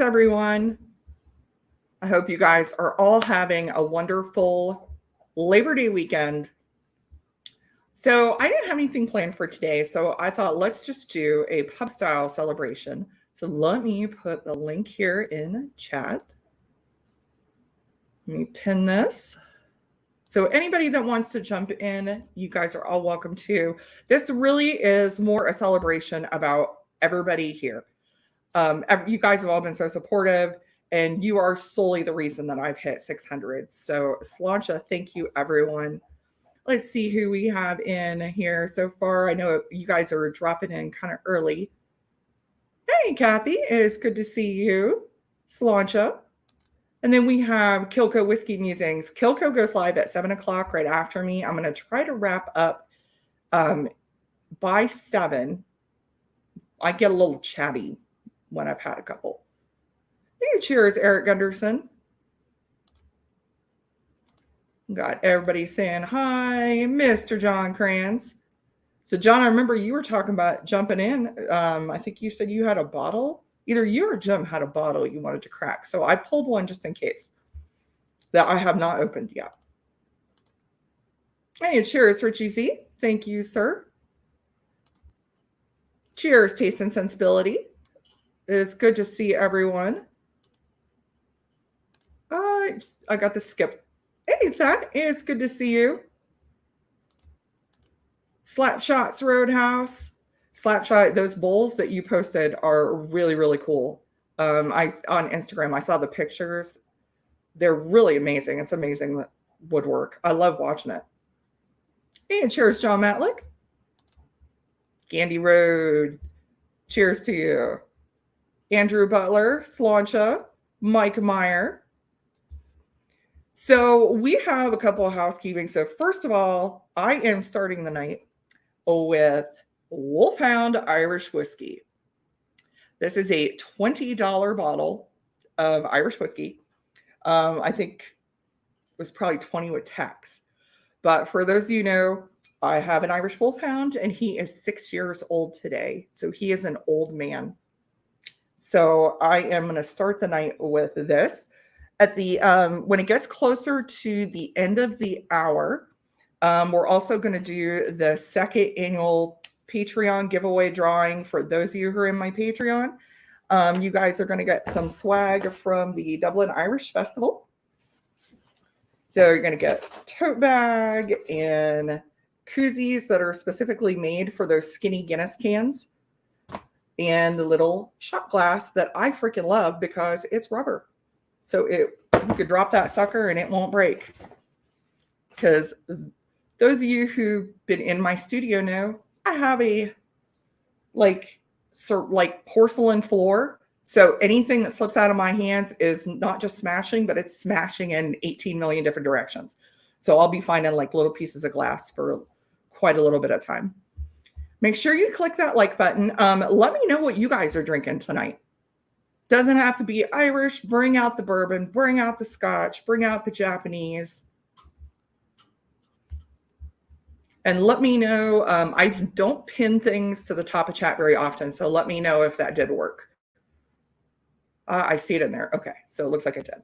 everyone. I hope you guys are all having a wonderful Labor Day weekend. So I didn't have anything planned for today, so I thought let's just do a pub style celebration. So let me put the link here in chat. Let me pin this. So anybody that wants to jump in, you guys are all welcome to. This really is more a celebration about everybody here. You guys have all been so supportive, and you are solely the reason that I've hit 600. So Slancha, thank you, everyone. Let's see who we have in here so far. I know you guys are dropping in kind of early. Hey, Kathy, it's good to see you. Slancha. And then we have Kilco Whiskey Musings. Kilco goes live at 7 o'clock right after me. I'm going to try to wrap up by 7. I get a little chatty when I've had a couple. Hey, cheers, Eric Gunderson. Got everybody saying hi, Mr. John Kranz. So, John, I remember you were talking about jumping in. I think you said you had a bottle. Either you or Jim had a bottle you wanted to crack. So I pulled one just in case that I have not opened yet. Hey, cheers, Richie Z. Thank you, sir. Cheers, Taste and Sensibility. It's good to see everyone. I got the skip. Hey, that is good to see you. Slapshots Roadhouse. Slapshot, those bowls that you posted are really, really cool. On Instagram, I saw the pictures. They're really amazing. It's amazing woodwork. I love watching it. And cheers, John Matlick. Gandy Road. Cheers to you. Andrew Butler, Slancha, Mike Meyer. So we have a couple of housekeeping. So first of all, I am starting the night with Wolfhound Irish Whiskey. This is a $20 bottle of Irish whiskey. I think it was probably 20 with tax. But for those of you who know, I have an Irish Wolfhound, and he is 6 years old today. So he is an old man. So I am going to start the night with this. At the when it gets closer to the end of the hour, we're also going to do the second annual Patreon giveaway drawing. For those of you who are in my Patreon, you guys are going to get some swag from the Dublin Irish Festival. So you're going to get a tote bag and koozies that are specifically made for those skinny Guinness cans, and the little shot glass that I freaking love because it's rubber. So you could drop that sucker and it won't break. Because those of you who've been in my studio know I have a like porcelain floor. So anything that slips out of my hands is not just smashing, but it's smashing in 18 million different directions. So I'll be finding like little pieces of glass for quite a little bit of time. Make sure you click that like button. Let me know what you guys are drinking tonight. Doesn't have to be Irish. Bring out the bourbon, bring out the Scotch, bring out the Japanese. And let me know. I don't pin things to the top of chat very often, so let me know if that did work. I see it in there. Okay, so it looks like it did.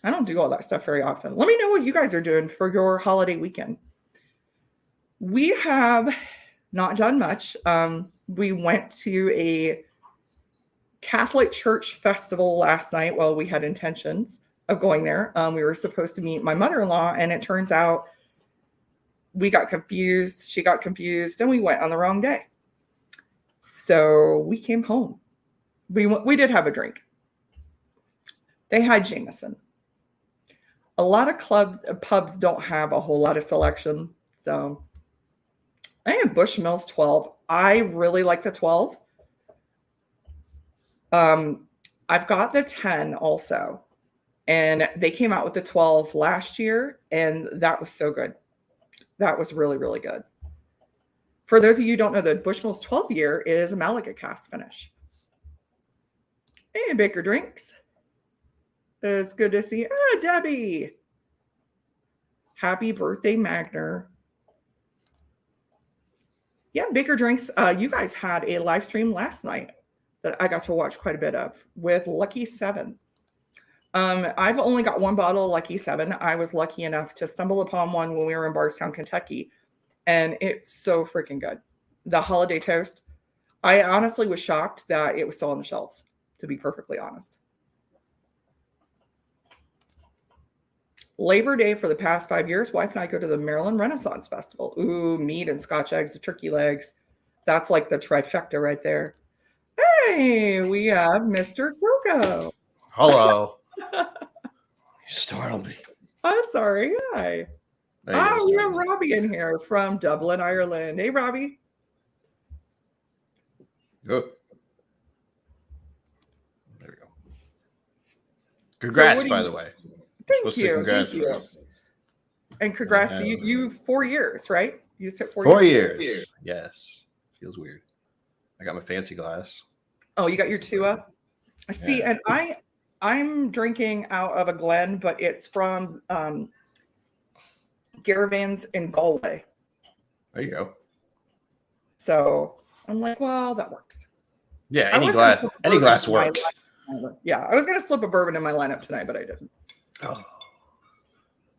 I don't do all that stuff very often. Let me know what you guys are doing for your holiday weekend. We have not done much. We went to a Catholic Church festival last night. Well, we had intentions of going there. We were supposed to meet my mother-in-law, and it turns out we got confused. She got confused, and we went on the wrong day. So we came home. We did have a drink. They had Jameson. A lot of pubs don't have a whole lot of selection. So I had Bushmills 12. I really like the 12. I've got the 10 also. And they came out with the 12 last year, and that was so good. That was really, really good. For those of you who don't know, the Bushmills 12 year is a Malaga cask finish. Hey, Baker Drinks. It's good to see you. Ah, Debbie. Happy birthday, Magner. Yeah, Baker Drinks. You guys had a live stream last night. that I got to watch quite a bit of with Lucky 7. I've only got one bottle of Lucky 7. I was lucky enough to stumble upon one when we were in Bardstown, Kentucky, and it's so freaking good. The holiday toast. I honestly was shocked that it was still on the shelves, to be perfectly honest. Labor Day for the past 5 years, wife and I go to the Maryland Renaissance Festival. Ooh, meat and Scotch eggs, and turkey legs. That's like the trifecta right there. Hey, we have Mr. Coco. Hello. You startled me. I'm sorry. Hi. Oh, we have Robbie in here from Dublin, Ireland. Hey, Robbie. Oh. There we go. Congrats, by the way. Thank you. Thank you. And congrats to you. You 4 years, right? You said 4 years. 4 years. Yes. Feels weird. I got my fancy glass. Oh, you got your Tua? I see. Yeah. And I'm drinking out of a Glen, but it's from Garavan's in Galway. There you go. So I'm like, well, that works. Yeah, any glass works. Yeah, I was gonna slip a bourbon in my lineup tonight, but I didn't. Oh.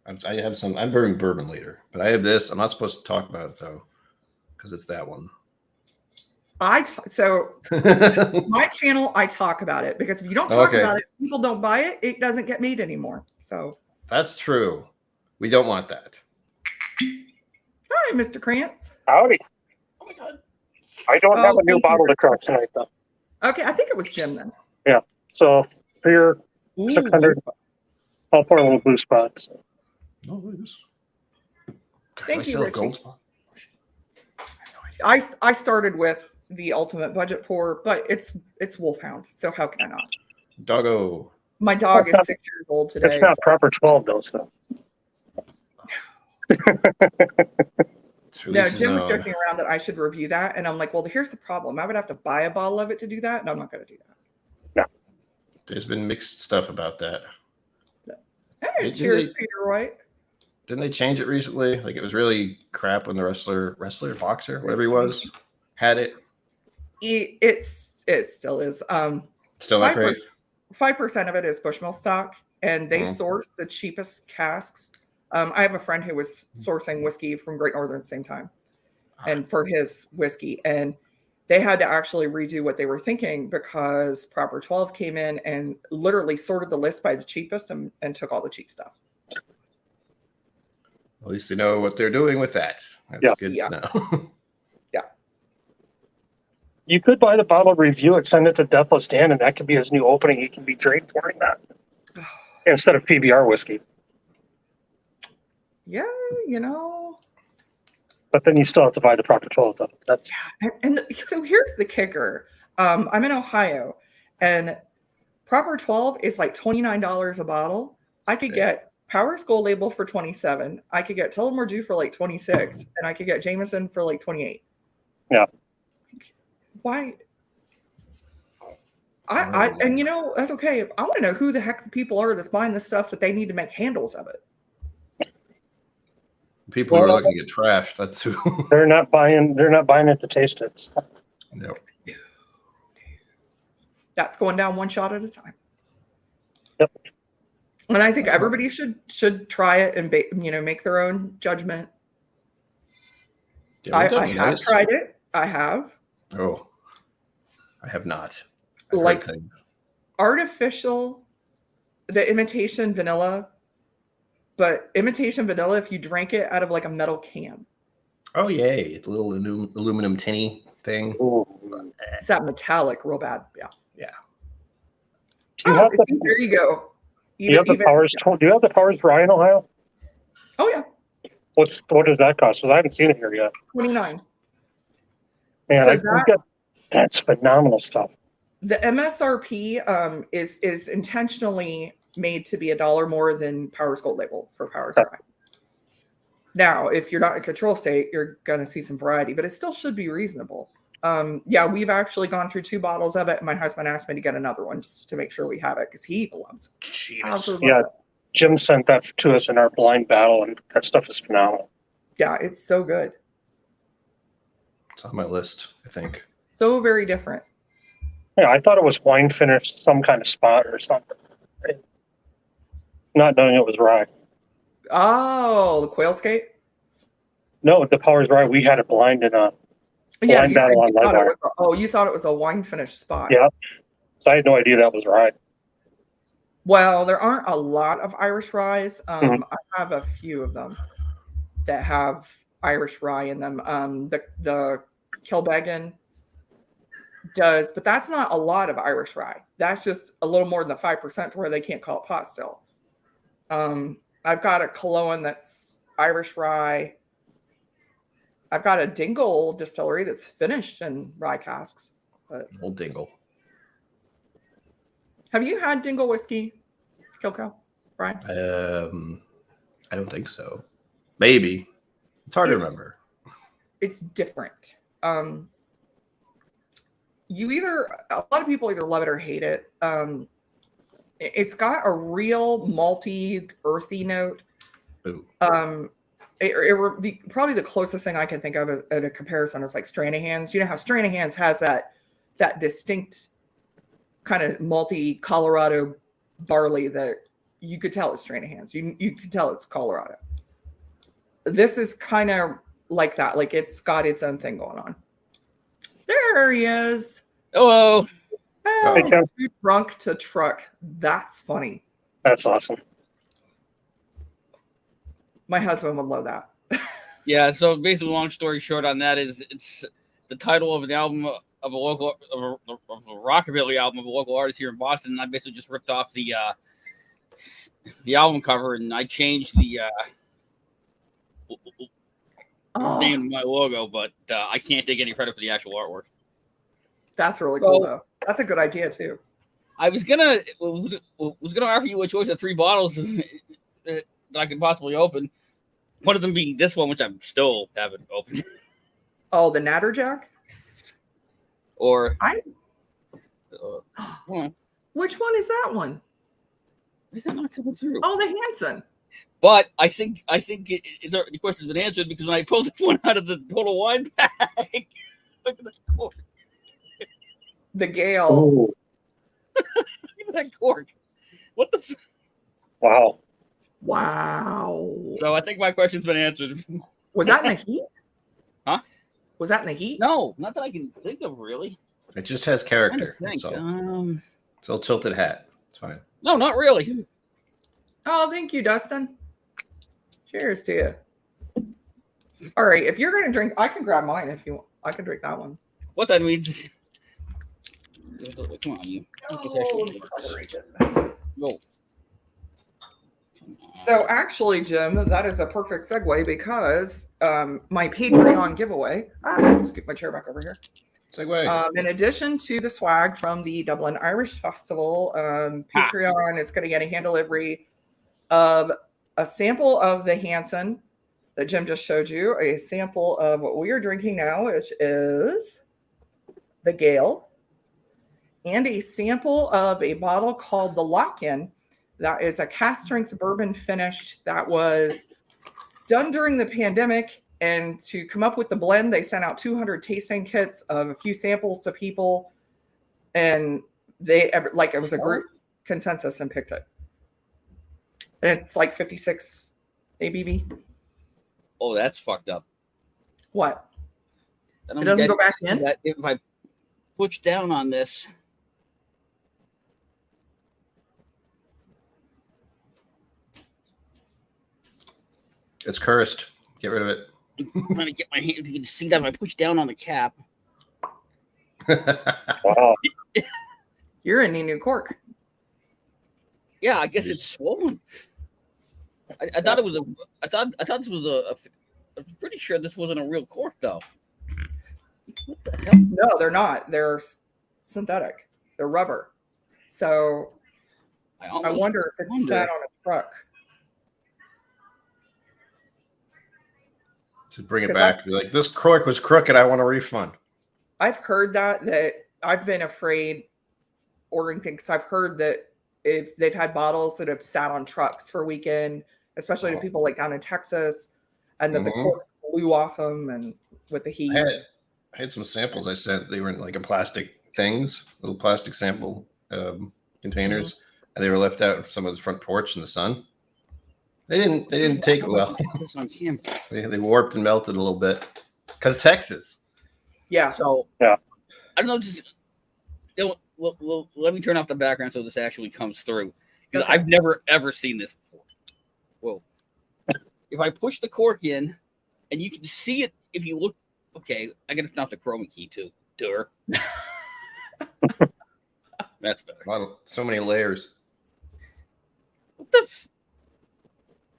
I have some. I'm brewing bourbon later, but I have this. I'm not supposed to talk about it though, because it's that one. So my channel, I talk about it because if you don't talk about it, people don't buy it. It doesn't get made anymore. So that's true. We don't want that. Hi, Mr. Krantz. Howdy. Oh my God. I don't have a new bottle to crack tonight, though. Okay, I think it was Jim then. Yeah. So for your 600, I'll pour a little blue spots. No, look at this. Thank you, Richie. I started with the ultimate budget pour, but it's Wolfhound, so how can I not? Doggo. My dog is 6 years old today. It's not proper 12 though, so. No, Jim was joking around that I should review that, and I'm like, well, here's the problem. I would have to buy a bottle of it to do that, and I'm not going to do that. No. There's been mixed stuff about that. Hey, cheers, Peter White. Didn't they change it recently? Like it was really crap when the wrestler, boxer, whatever he was, had it. It still is. Still not great. 5% of it is Bushmill stock, and they source the cheapest casks. I have a friend who was sourcing whiskey from Great Northern at the same time, and for his whiskey, and they had to actually redo what they were thinking because Proper 12 came in and literally sorted the list by the cheapest and took all the cheap stuff. At least they know what they're doing with that. That's good to know. Yeah. You could buy the bottle, review it, send it to Deathless Dan, and that could be his new opening. He can be draped pouring that instead of PBR whiskey. Yeah, you know. But then you still have to buy the Proper 12, though. That's and so here's the kicker. I'm in Ohio, and Proper 12 is like $29 a bottle. I could get Powers Gold Label for $27. I could get Tullamore Dew for like $26, and I could get Jameson for like $28. Yeah. Why? And you know, that's okay. I want to know who the heck the people are that's buying this stuff that they need to make handles of it. People who are looking to get trashed. That's who. They're not buying it to taste it. No. That's going down one shot at a time. Yep. And I think everybody should try it and make their own judgment. Yeah, I have tried it. I have. Oh, I have not. Like artificial, the imitation vanilla, but imitation vanilla if you drank it out of like a metal can. Oh yay! It's a little aluminum tinny thing. Ooh. It's that metallic, real bad. Yeah. Yeah. There you go. Do you have the Powers Rye in Ohio? Oh yeah. What does that cost? Because I haven't seen it here yet. $29. Man, so that's phenomenal stuff. The MSRP is intentionally made to be $1 more than Powers Gold Label for Powers Rye. Now, if you're not in control state, you're going to see some variety, but it still should be reasonable. We've actually gone through 2 bottles of it, and my husband asked me to get another one just to make sure we have it because he loves it. Yeah, Jim sent that to us in our blind battle, and that stuff is phenomenal. Yeah, it's so good. It's on my list, I think. So very different. Yeah, I thought it was wine finished, some kind of spot or something. Not knowing it was rye. Oh, the quail skate. No, the Powers Rye. We had it blind in a Yeah, blind you said battle on you thought it Livewire. was. You thought it was a wine finished spot. Yeah, so I had no idea that was rye. Well, there aren't a lot of Irish ryes. Mhm. I have a few of them that have Irish rye in them. The Kilbeggan does, but that's not a lot of Irish rye. That's just a little more than the 5% to where they can't call it pot still. I've got a Culloden that's Irish rye. I've got a Dingle distillery that's finished in rye casks. But Old Dingle. have you had Dingle whiskey, Kilco, Brian? I don't think so. Maybe. It's hard to remember. It's different. A lot of people either love it or hate it. It's got a real malty, earthy note. Ooh. Probably the closest thing I can think of at a comparison is like Stranahan's. You know how Stranahan's has that distinct kind of malty Colorado barley that you could tell it's Stranahan's. You could tell it's Colorado. This is kind of like that. Like it's got its own thing going on. There he is. Hello. Oh, Hey, Tim. too drunk to truck. That's funny. That's awesome. My husband would love that. Yeah. So basically, long story short on that is it's the title of an album of a local of a rockabilly album of a local artist here in Boston. And I basically just ripped off the album cover and I changed the name of my logo, but I can't take any credit for the actual artwork. That's really cool, though. That's a good idea too. I was gonna offer you a choice of 3 bottles that I could possibly open. One of them being this one, which I still haven't opened. Oh, the Natterjack? Or Which one is that one? is that not coming through? Oh, the Hanson. But I think the question's been answered because when I pulled this one out of the Total Wine bag, look at that cork. The Gale. Oh, Look at that cork. What the? wow. Wow. So I think my question's been answered. Was that in the heat? Huh? Was that in the heat? No, not that I can think of really. It just has character. I think. It's a tilted hat. It's fine. No, not really. Oh, thank you, Dustin. Cheers to you. All right, if you're going to drink, I can grab mine if you want. I can drink that one. What that means? Come on, you. Go. So actually, Jim, that is a perfect segue because my Patreon giveaway. Scoop my chair back over here. Segue. In addition to the swag from the Dublin Irish Festival, Patreon is going to get a hand delivery of a sample of the Hanson that Jim just showed you, a sample of what we are drinking now, which is the Gale, and a sample of a bottle called the Lock-In. That is a cast strength bourbon finished that was done during the pandemic. And to come up with the blend, they sent out 200 tasting kits of a few samples to people. And it was a group consensus and picked it. And it's like 56 ABV. Oh, that's fucked up. What? It doesn't go back in? That if I push down on this. It's cursed. Get rid of it. I'm trying to get my hand. You can see that if I push down on the cap. Wow. You're in new cork. Yeah, I guess it's swollen. I thought it was I thought this was I'm pretty sure this wasn't a real cork though. What the hell? No, they're not. They're synthetic. They're rubber. So I wonder if it's sat on a truck. To bring it back, be like, this cork was crooked. I want a refund. I've heard that I've been afraid ordering things. I've heard that if they've had bottles that have sat on trucks for a weekend, especially to people like down in Texas, and that the cork blew off them and with the heat. I had some samples I sent. They were in like a plastic things, little plastic sample containers, and they were left out in someone's front porch in the sun. They didn't take it well. They warped and melted a little bit because Texas. Yeah. So Yeah. I don't know. Just well, let me turn off the background so this actually comes through. Because Okay. I've never ever seen this before. Whoa! If I push the cork in, and you can see it if you look. Okay, I gotta turn off the chroma key too. Dur. That's better. So many layers. What the?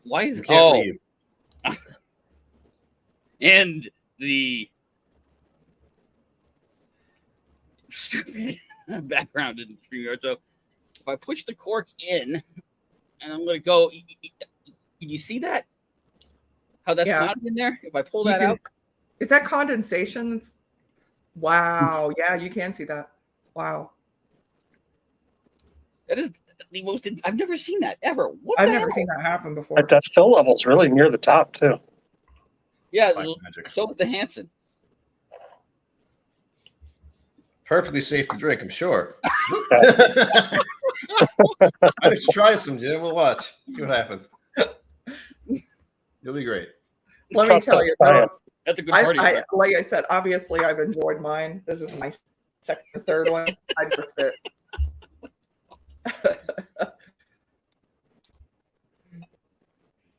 Why is You can't leave. And the stupid background in StreamYard. So if I push the cork in and I'm going to go, can you see that? How that's Yeah. not in there? If I pull You that can- out, Is that condensation? Wow. Yeah, you can see that. Wow. that is the most. I've never seen that ever. What I've the never hell? seen that happen before. But that fill level's really near the top too. Yeah, Black magic. so is the Hanson. Perfectly safe to drink, I'm sure. Why don't you try some, Jim? We'll watch. See what happens. You'll be great. Let me Trust tell that you, science. That's a good party. like I said, obviously I've enjoyed mine. This is my second or third one. I just it.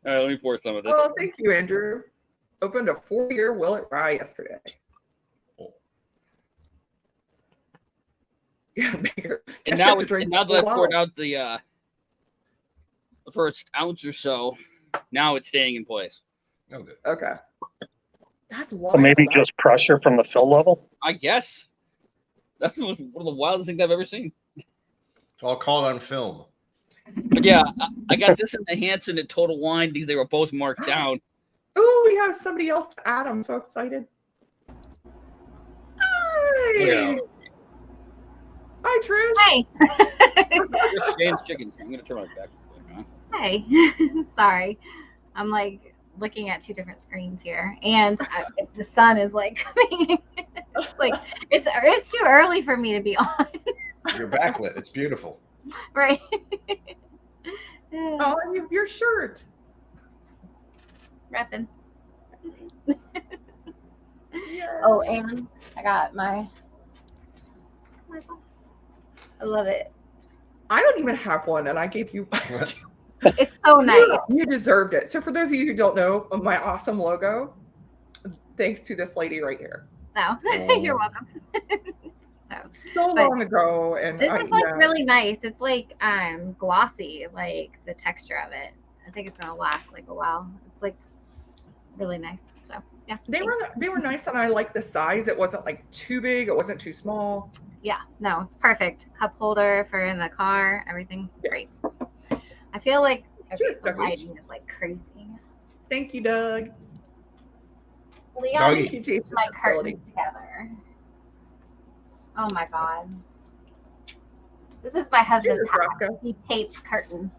All right, let me pour some of this. Oh, thank you, Andrew. Opened a 4-year Willet Rye yesterday. Yeah, bigger. And I now, have to drink and now that I full poured bottle. out the first ounce or so, now it's staying in place. Oh, good. Okay. That's wild. So maybe just pressure from the fill level. I guess that's one of the wildest things I've ever seen. It's all caught on film. But yeah, I got this in the Hanson at Total Wine because they were both marked down. Oh, we have somebody else to add. I'm so excited. Hi. Yeah. Hi, Trish. Hey. Just Shane's chicken. I'm gonna turn my back. on. Hey. Sorry. I'm like looking at two different screens here, and the sun is like coming. It's like it's too early for me to be on, You're backlit. It's beautiful. right? Oh, and your shirt. Repping. Yeah. Oh, and I got my. I love it. I don't even have one, and I gave you. It's so nice. You deserved it. So, for those of you who don't know, my awesome logo, thanks to this lady right here. No, Oh. you're welcome. So long ago, and This is like yeah. really nice. It's like glossy, like the texture of it. I think it's gonna last like a while. It's like really nice. So yeah. They were nice, and I like the size. It wasn't like too big. It wasn't too small. Yeah, no, it's perfect. Cup holder for in the car, everything great. I feel like Cheers, the Dougie. lighting is like crazy. Thank you, Doug. Leon, Doggy. Thank you, Taste my Facility. curtains together. Oh my god. This is my husband's Cheers, house. Roscoe. He taped curtains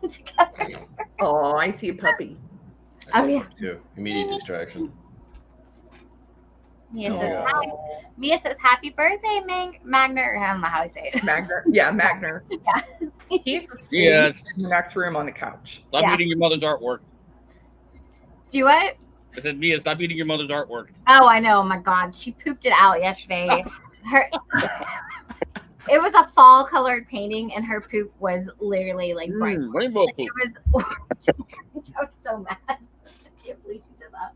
together. Oh, I see a puppy. Oh, yeah. Too. Immediate distraction. Mia Oh, says, yeah. "Hi." Mia says, "Happy birthday, Magner." I don't know how to say it. Magner. Yeah, Magner. Yeah. He's asleep Yes. in the next room on the couch. Stop Yeah. eating your mother's artwork. Do what? I said, Mia, stop eating your mother's artwork. Oh, I know. Oh my God, she pooped it out yesterday. It was a fall colored painting, and her poop was literally like bright. Rainbow poop. It was. I was so mad. I can't believe she did that.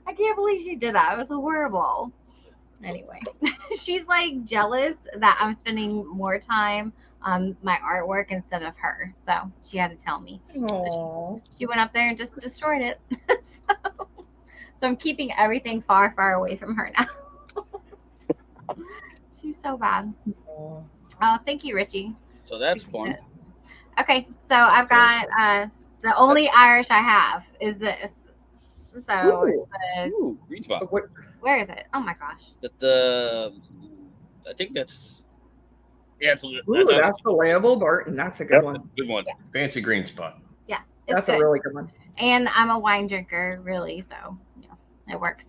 I can't believe she did that. It was horrible. Anyway, she's like jealous that I'm spending more time on my artwork instead of her. So she had to tell me. Oh, She went up there and just destroyed it. So I'm keeping everything far, far away from her now. She's so bad. Oh, thank you, Richie. So that's fun. Okay, so I've got the only Irish I have is this. So Ooh. Ooh, green spot. what? where is it? Oh my gosh. I think that's. Yeah, it's a, Ooh, that's the Layable Barton. That's a good Yep. one. good one. Fancy green spot. It's That's good. a really good one. And I'm a wine drinker, really, so yeah, it works.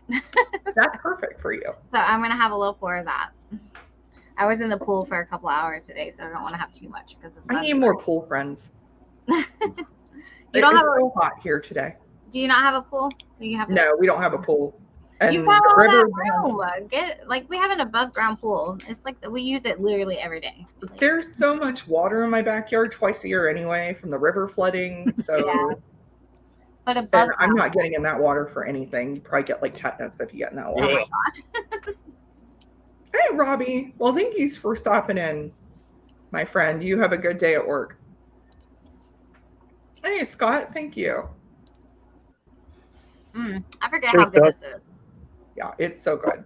That's perfect for you. So I'm gonna have a little pour of that. I was in the pool for a couple hours today, so I don't want to have too much because I need more pool friends. You It's don't have so hot here today. Do you not have a pool? Do you have? No, we don't have a pool. And You got the all river, that room. We have an above ground pool. It's like we use it literally every day. Like, there's so much water in my backyard twice a year anyway from the river flooding. So Yeah. but above and I'm not getting in that water for anything. You probably get like tetanus if you get in that water. Yeah. Hey, Robbie. Well, thank you for stopping in, my friend. You have a good day at work. Hey, Scott. Thank you. I forget Cheers, how good Doug. this is. Yeah, it's so good.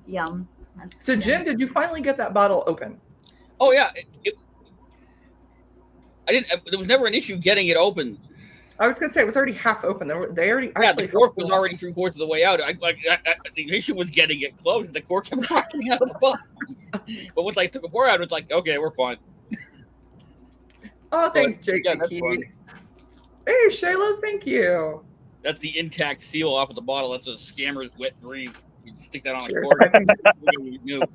Yum. That's So, yum. Jim, did you finally get that bottle open? Oh yeah. I didn't. There was never an issue getting it open. I was going to say it was already half open. They already Yeah, actually the cork was already 3/4 of the way out. The issue was getting it closed. The cork kept popping out of the bottom. But once I took a pour out, it's like, okay, we're fine. Oh, thanks, Jake. Yeah, that's McKee. fun. Hey, Shayla. Thank you. That's the intact seal off of the bottle. That's a scammer's wet dream. You stick that on Sure. a cork.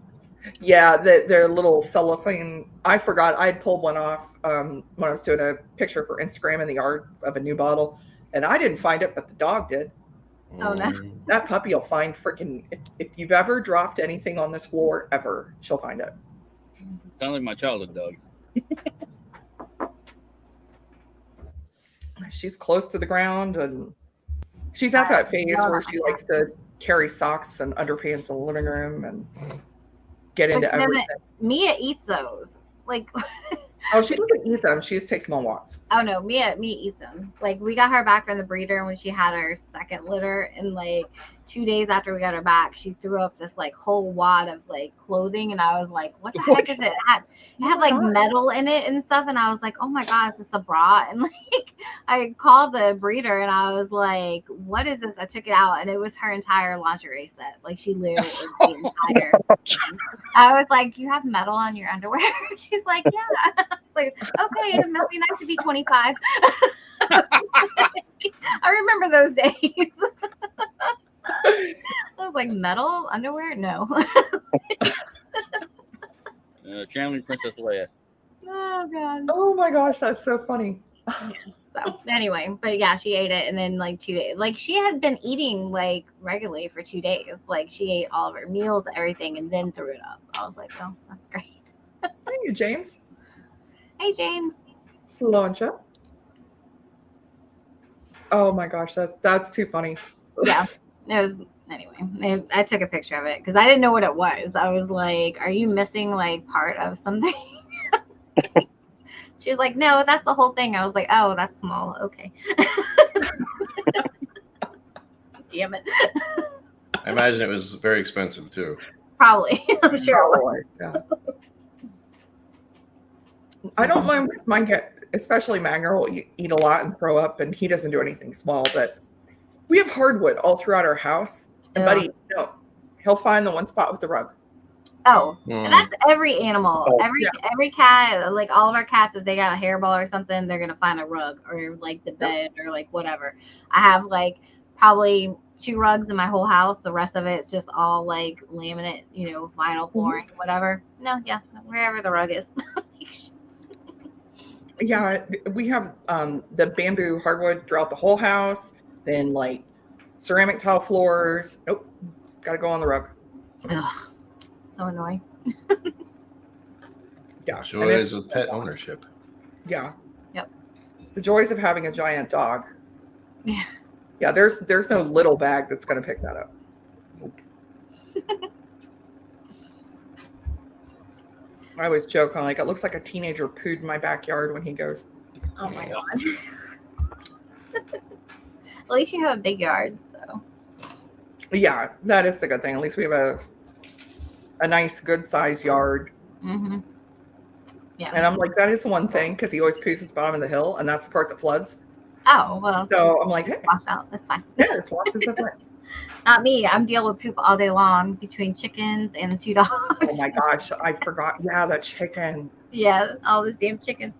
Yeah, their little cellophane. I forgot I'd pulled one off when I was doing a picture for Instagram in the yard of a new bottle, and I didn't find it, but the dog did. Oh, no. That puppy will find freaking. If you've ever dropped anything on this floor ever, she'll find it. Sounds like my childhood dog. She's close to the ground, and she's at that phase where she likes to carry socks and underpants in the living room and get into But then everything. Mia eats those. Like, Oh, she doesn't eat them. She just takes them on walks. oh no, Mia eats them. Like, we got her back from the breeder when she had her second litter, and like 2 days after we got her back, she threw up this like whole wad of like clothing, and I was like, "What the heck is it?" It had like metal in it and stuff, and I was like, "Oh my god, is this a bra?" And like, I called the breeder, and I was like, "What is this?" I took it out, and it was her entire lingerie set. Like, she literally ate the entire. I was like, "You have metal on your underwear?" She's like, "Yeah." It's like, okay, it must be nice to be 25. I remember those days. I was like, metal underwear? No. Channeling Princess Leia. Oh god. Oh my gosh, that's so funny. So anyway, but yeah, she ate it, and then like 2 days, like she had been eating like regularly for 2 days. Like she ate all of her meals, everything, and then threw it up. I was like, oh, that's great. Thank you, James. Hey, James. Solange. Oh my gosh, that's too funny. Yeah, it was. Anyway, I took a picture of it because I didn't know what it was. I was like, "Are you missing like part of something?" She was like, "No, that's the whole thing." I was like, "Oh, that's small. Okay." Damn it. I imagine it was very expensive too. Probably. I'm sure. It was. Yeah. I don't mind mine especially Magner will eat a lot and throw up, and he doesn't do anything small, but we have hardwood all throughout our house. And Yeah. Buddy, he'll find the one spot with the rug. Oh, Hmm. and that's every animal. Oh, Every cat, like all of our cats, if they got a hairball or something, they're gonna find a rug or like the bed or like whatever. I have like probably 2 rugs in my whole house. The rest of it's just all like laminate, vinyl flooring, whatever. No, yeah, wherever the rug is. Yeah, we have the bamboo hardwood throughout the whole house. Then like ceramic tile floors. Nope, got to go on the rug. Ugh, so annoying. Yeah, So and it it's- is with pet ownership. Yeah. Yep. The joys of having a giant dog. Yeah. Yeah, there's no little bag that's going to pick that up. I always joke, I'm like, it looks like a teenager pooed in my backyard when he goes. Oh my god. At least you have a big yard, so. Yeah, that is the good thing. At least we have a nice, good size yard. Mm-hmm. Yeah. And I'm like, that is one thing because he always poos at the bottom of the hill, and that's the part that floods. Oh well. So I'm like, hey, Wash out. That's fine. yeah, just walk this way. Not me. I'm dealing with poop all day long between chickens and 2 dogs. Oh my gosh, I forgot. Yeah, the chicken. Yeah, all those damn chickens.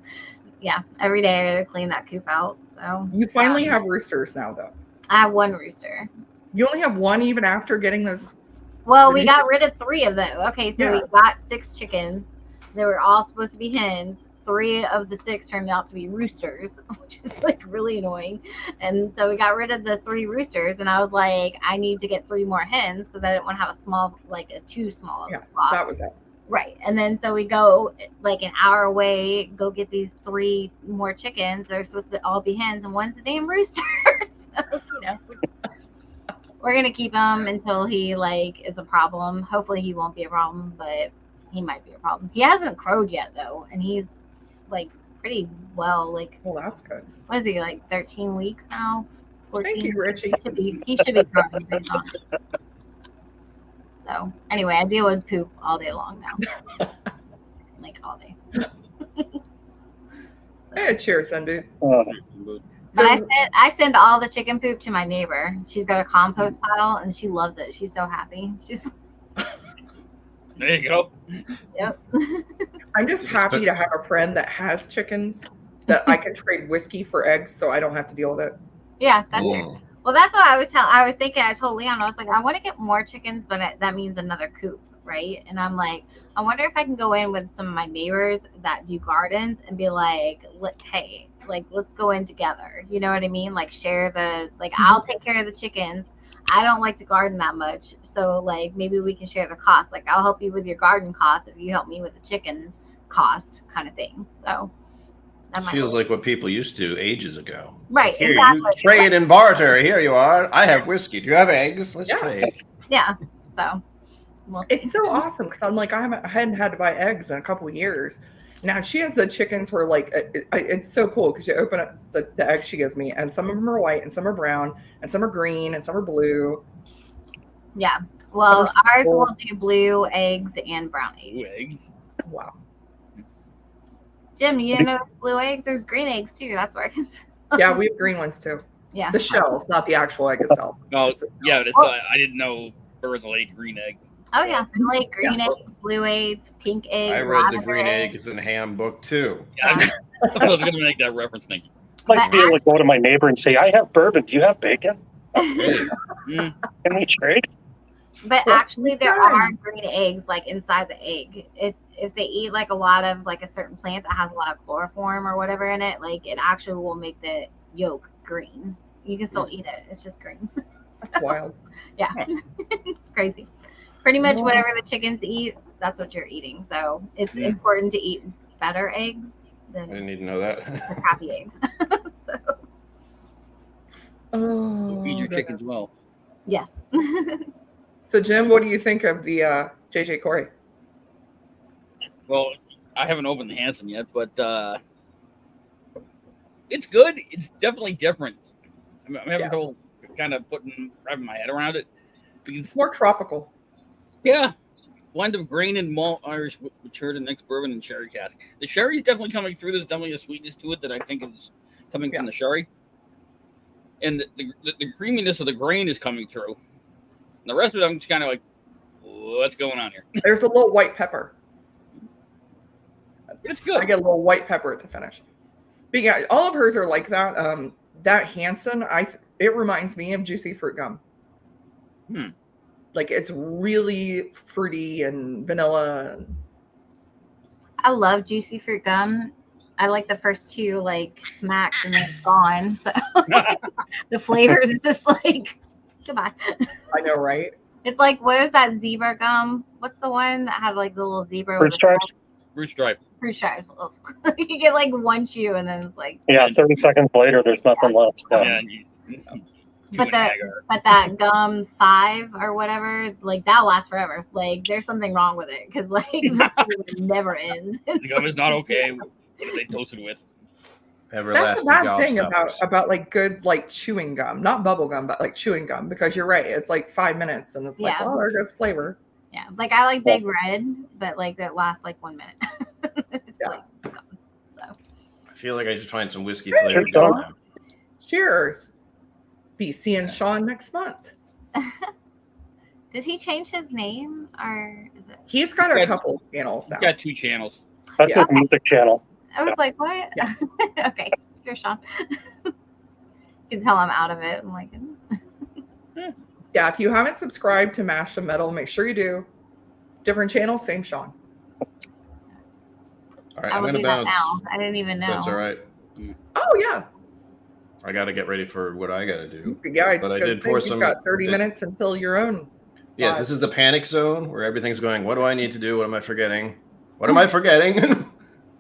Yeah, every day I gotta clean that coop out. So You finally have roosters now, though. I have 1 rooster. You only have one even after getting those Well, we got rid of 3 of them. Okay, so Yeah. we got 6 chickens. They were all supposed to be hens. 3 of the 6 turned out to be roosters, which is like really annoying. And so we got rid of the 3 roosters, and I was like, I need to get 3 more hens because I didn't want to have a small, like a too small of a Yeah, flock. that was it. Right. And then so we go like an hour away, go get these 3 more chickens. They're supposed to all be hens, and one's a damn rooster. So, we're gonna keep him until he like is a problem. Hopefully he won't be a problem, but he might be a problem. He hasn't crowed yet though, and he's like pretty well. Like, Well, that's good. what is he, like 13 weeks now? 14? Thank you, Richie. He should be crowing based on it. So anyway, I deal with poop all day long now. Like all day. Hey, cheers, Sundu. But I send all the chicken poop to my neighbor. She's got a compost pile and she loves it. She's so happy. She's There you go. yep. I'm just happy to have a friend that has chickens that I can trade whiskey for eggs, so I don't have to deal with it. Yeah, that's true. Well, that's what I was thinking. I told Leon, I was like, I want to get more chickens, but that means another coop, right? And I'm like, I wonder if I can go in with some of my neighbors that do gardens and be like, hey, like, let's go in together. You know what I mean? Like, share I'll take care of the chickens. I don't like to garden that much. So, like, maybe we can share the cost. Like, I'll help you with your garden cost if you help me with the chicken cost kind of thing. So, that might Feels work. like what people used to ages ago. Right, Here, exactly. you trade and barter. Here you are. I have whiskey. Do you have eggs? Let's Yeah. trade. Yeah. So, we'll see. It's so awesome because I'm like, I hadn't had to buy eggs in a couple of years. Now she has the chickens where like it's so cool because you open up the eggs she gives me, and some of them are white, and some are brown, and some are green, and some are blue. Yeah. Well, Some are ours simple. will do blue eggs and brown Blue eggs. eggs. Wow. Jim, you know blue eggs? There's green eggs too. That's where I can. Yeah, we have green ones too. Yeah. The shells, not the actual egg itself. Oh, It's the yeah, shell. but it's, I didn't know birds laid green egg. Oh yeah, I like green Yeah. eggs, blue eggs, pink eggs. I read the lavender green eggs. eggs and ham book too. Yeah, I was going to make that reference. Thank you. I'd like to be able to go to my neighbor and say, I have bourbon. Do you have bacon? Hey, Mm. Can we trade? But Well, actually, there good. are green eggs like inside the egg. If they eat like a lot of like a certain plant that has a lot of chloroform or whatever in it, like it actually will make the yolk green. You can still eat it. It's just green. That's wild. Yeah, it's crazy. Pretty much Yeah. whatever the chickens eat, that's what you're eating. So it's Yeah. important to eat better eggs I than didn't need to know that. the crappy eggs. So Oh, Feed your goodness. chickens well. yes. So Jim, what do you think of the JJ Corey? Well, I haven't opened the Hanson yet, but it's good. It's definitely different. I'm having Yeah. trouble kind of wrapping my head around it. It's more tropical. Yeah, blend of grain and malt Irish matured in next bourbon and sherry cask. The sherry is definitely coming through. There's definitely a sweetness to it that I think is coming from the sherry, and the creaminess of the grain is coming through. And the rest of it, I'm just kind of like, what's going on here? There's a little white pepper. It's I good. get a little white pepper at the finish. But yeah, all of hers are like that. That Hanson, it reminds me of juicy fruit gum. Like it's really fruity and vanilla. I love juicy fruit gum. I like the first 2 like smacks and then it's gone. So the flavors is just like goodbye. I know, right? It's like, what is that zebra gum? What's the one that had like the little zebra Fruit with the stripes? Fruit stripe. fruit stripes? You get like one chew and then it's like, Yeah, 30 seconds later, there's nothing left. Yeah, Yeah. and you, But but that gum 5 or whatever, like that lasts forever. Like there's something wrong with it because like it never ends. the gum is not okay. What are they toasted with? That's Everlasting the bad thing gobstoppers. about like good like chewing gum, not bubble gum, but like chewing gum. Because you're right, it's like 5 minutes, and it's like, Yeah. oh, there goes flavor. Yeah, like I like Big Red, but like that lasts like 1 minute. It's Yeah. like gone. So I feel like I should find some whiskey Hey, flavored Sean. gum now. Cheers. Be seeing Sean next month. did he change his name or is it? He's got a Yeah. couple of channels now. He's got 2 channels. That's Yeah. his music channel. I was like, what? Yeah. Okay, you're Sean. You can tell I'm out of it. I'm like, Yeah, if you haven't subscribed to Mash the Metal, make sure you do. Different channel, same Sean. All right, I I'm will gonna do that bounce. now. I didn't even know. That's all right. Oh yeah, I got to get ready for what I got to do. yeah. It's But I because did pour you've some. got 30 minutes until your own. Yeah, this is the panic zone where everything's going. What do I need to do? What am I forgetting? What am I forgetting?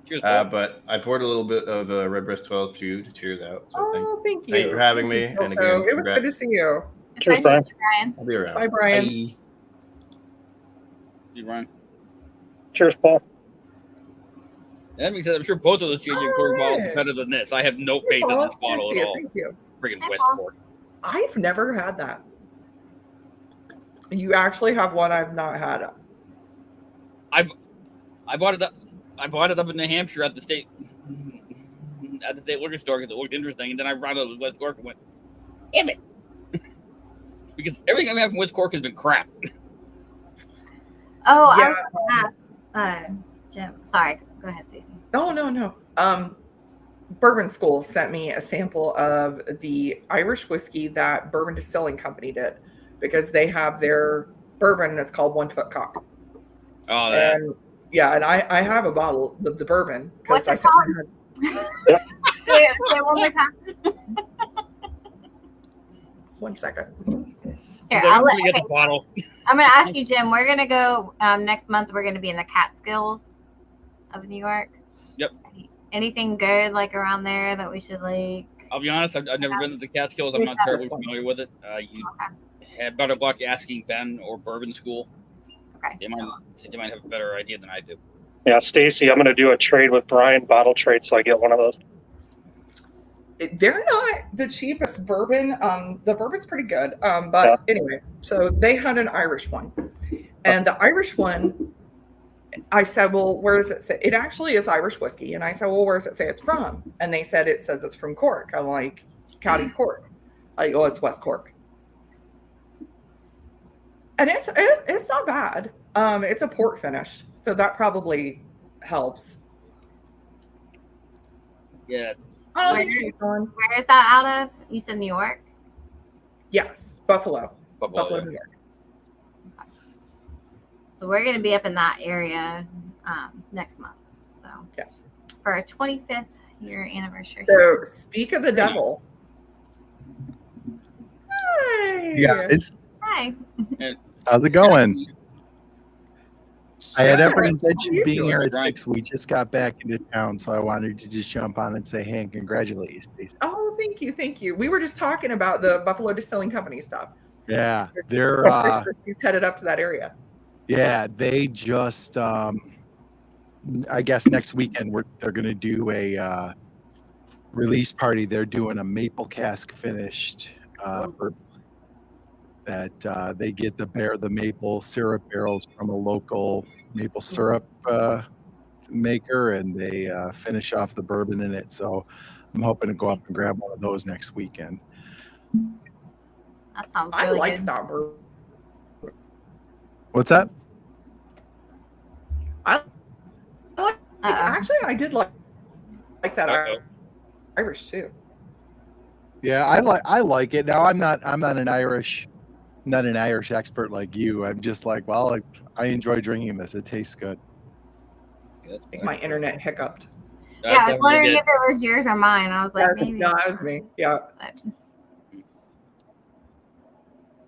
Cheers, Paul. But I poured a little bit of Redbreast 12 for you to cheers out. So Oh, thank you. thank you for having me. Thank you, And Coco. again, it was good to congrats. see you. It's Cheers, nice to meet you, Brian. I'll be around. Bye, Brian. Bye. You Ryan. Cheers, Paul. That being said, I'm sure both of those JJ Cork bottles are better than this. I have no faith in this bottle Thank at you. all. Thank you. Friggin' Hi, West Paul. Cork. I've never had that. You actually have one I've not had. I bought it up. I bought it up in New Hampshire at the state liquor store because it looked interesting, and then I brought it to West Cork and went, "Damn it!" Because everything I've had from West Cork has been crap. Oh, Yeah. I was Jim. Sorry. Go ahead, Stacey. No. Bourbon School sent me a sample of the Irish whiskey that Bourbon Distilling Company did because they have their bourbon that's called One Foot Cock. Oh, that. And yeah, and I have a bottle of the bourbon because What's I it sent called? my husband. Say it one more time. 1 second. Here, I'm I'll let, gonna get okay, the bottle. I'm going to ask you, Jim. We're going to go next month. We're going to be in the Catskills of New York. Yep. Anything good like around there that we should like? I'll be honest. I've never been to the Catskills. I'm not terribly familiar with it. You had better luck asking Ben or Bourbon School. Okay. They might have a better idea than I do. Yeah, Stacy, I'm going to do a trade with Brian, bottle trade, so I get one of those. They're not the cheapest bourbon. The bourbon's pretty good. But anyway, so they had an Irish one. And the Irish one, I said, well, where does it say? It actually is Irish whiskey. And I said, well, where does it say it's from? And they said, it says it's from Cork. I'm like, County Cork. Like, oh, it's West Cork. And it's not bad. It's a port finish. So that probably helps. Yeah. Oh, Where- thank you, Dawn. Where is that out of? You said New York? Yes, Buffalo. But, Buffalo, yeah. New York. So we're going to be up in that area next month. So Yeah. for our 25th year anniversary. So speak of the devil. Hi. Yeah, Hi. how's it going? I had every Good. intention How of being you here doing, at Brian? 6. We just got back into town, so I wanted to just jump on and say, hey, and congratulate you, Stacey. Oh, thank you. We were just talking about the Buffalo Distilling Company stuff. Yeah, they're She's headed up to that area. yeah, they just I guess next weekend they're going to do a release party. They're doing a maple cask finished bourbon that they get the maple syrup barrels from a local maple syrup maker, and they finish off the bourbon in it. So I'm hoping to go up and grab one of those next weekend. That sounds I really like good. that bourbon. What's that? Uh-oh. Actually, I did like that Uh-oh. Irish too. Yeah, I like it. Now I'm not an Irish expert like you. I'm just like, well, I enjoy drinking this. It tastes good. That's I think my internet hiccuped. Yeah, I was wondering if it was yours or mine. I was like, maybe. No, that was me. Yeah.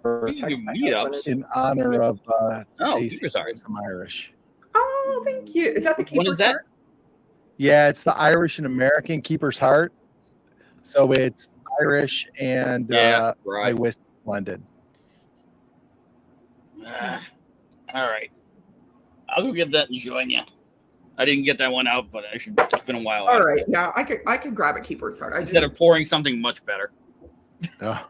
But We can do meetups. In honor of Oh, Stacey, Keeper's Heart. some Irish. Oh, thank you. Is that the What is Keeper's that? Heart? Yeah, it's the Irish and American Keeper's Heart. So it's Irish and Yeah, I right. whiskey blended. All right. I'll go get that and join you. I didn't get that one out, but I should. It's been a while. All right. Yeah, I could grab a Keeper's Heart. Instead of pouring something much better. Oh.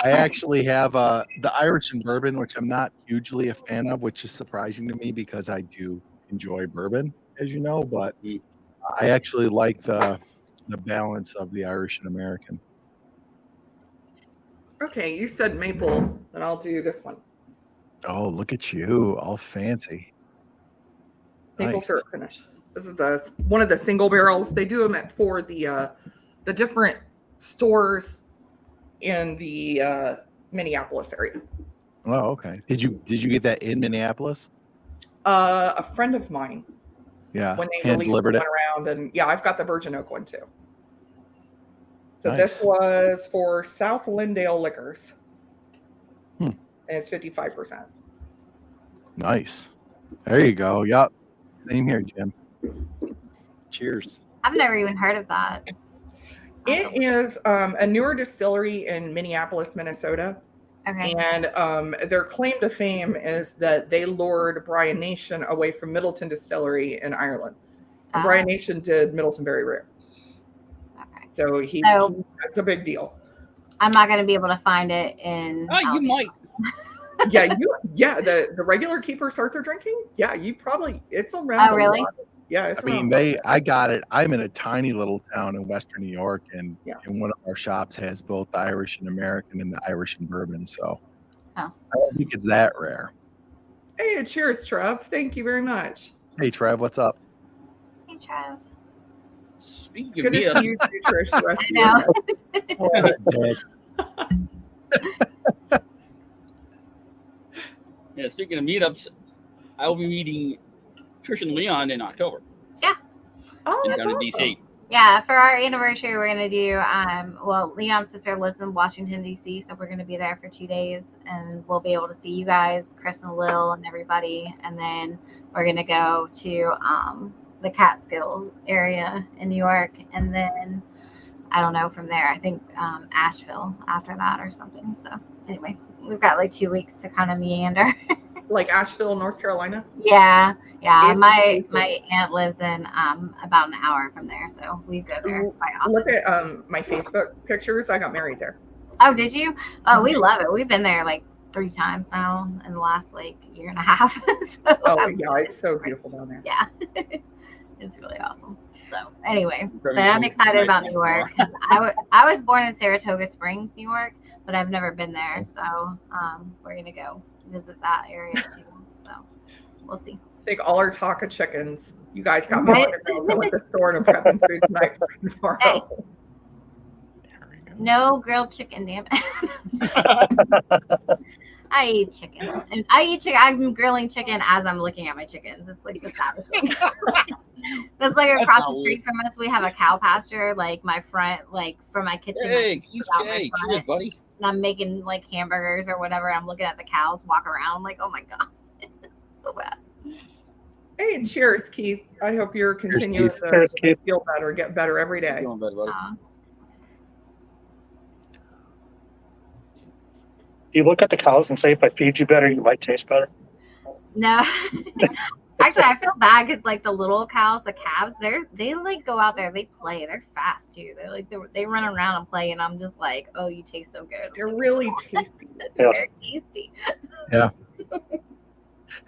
I actually have the Irish and bourbon, which I'm not hugely a fan of, which is surprising to me because I do enjoy bourbon, as you know, but I actually like the balance of the Irish and American. Okay, you said maple, and I'll do this one. Oh, look at you, all fancy. Maple Nice. syrup finish. This is one of the single barrels. They do them for the different stores in the Minneapolis area. Oh, okay. Did you get that in Minneapolis? A friend of mine, Yeah. when they Hand released delivered one it. around, and yeah, I've got the Virgin Oak one too. So this Nice. was for South Lindale Liquors. Hmm. And it's 55%. Nice. There you go. Yup. Same here, Jim. Cheers. I've never even heard of that. It is a newer distillery in Minneapolis, Minnesota. Okay. And their claim to fame is that they lured Brian Nation away from Middleton Distillery in Ireland. And Brian Nation did Middleton Berry Rare. Okay. So it's a big deal. I'm not going to be able to find it in. Oh, you might. The regular keepers Arthur drinking. Yeah, you probably it's around. Oh, really? Yeah, it's I mean, around. I got it. I'm in a tiny little town in Western New York, and one of our shops has both the Irish and American and the Irish and bourbon. So I don't think it's that rare. Hey, cheers, Trev. Thank you very much. Hey, Trev, what's up? Hey, Trev. Speaking Good of to me, see you too, Trish. The rest I of you. yeah, speaking of meetups, I will be meeting Trish and Leon in October. Oh, Down that's in DC. awesome. Yeah, for our anniversary, we're going to do, Leon's sister lives in Washington, D.C., so we're going to be there for 2 days, and we'll be able to see you guys, Chris and Lil and everybody, and then we're going to go to the Catskill area in New York, and then, I don't know, from there, I think Asheville after that or something. So anyway, we've got like 2 weeks to kind of meander. Like Asheville, North Carolina. Yeah. It's My beautiful. aunt lives in about an hour from there, so we go there quite often. Look at my Facebook pictures. I got married there. Oh, did you? Oh, we love it. We've been there like 3 times now in the last like year and a half. So, Oh yeah, it's so beautiful down there. yeah, it's really awesome. So anyway, but I'm excited about New York. I was born in Saratoga Springs, New York, but I've never been there. So we're gonna go visit that area too. So we'll see. Take all our taco chickens. You guys got me wanting to go to the store and I'm prepping food tonight for tomorrow. Hey. There we go. No grilled chicken, damn it. I eat chicken. And I'm grilling chicken as I'm looking at my chickens. It's like the saddest thing. That's like across the street from us. We have a cow pasture, like my front, like from my kitchen. Hey, like, keep out my Jay. front. Cheers, buddy. And I'm making like hamburgers or whatever. I'm looking at the cows walk around. I'm like, oh my God. So bad. Hey, cheers, Keith. I hope you're continuing Keith. to Cheers, Keith. feel better, get better every day. Feeling better, buddy. If you look at the cows and say, if I feed you better, you might taste better. No. Actually, I feel bad because like the little cows, the calves, they like go out there, they play, they're fast too. They're like they run around and play, and I'm just like, oh, you taste so good. They're really tasty. They're very tasty.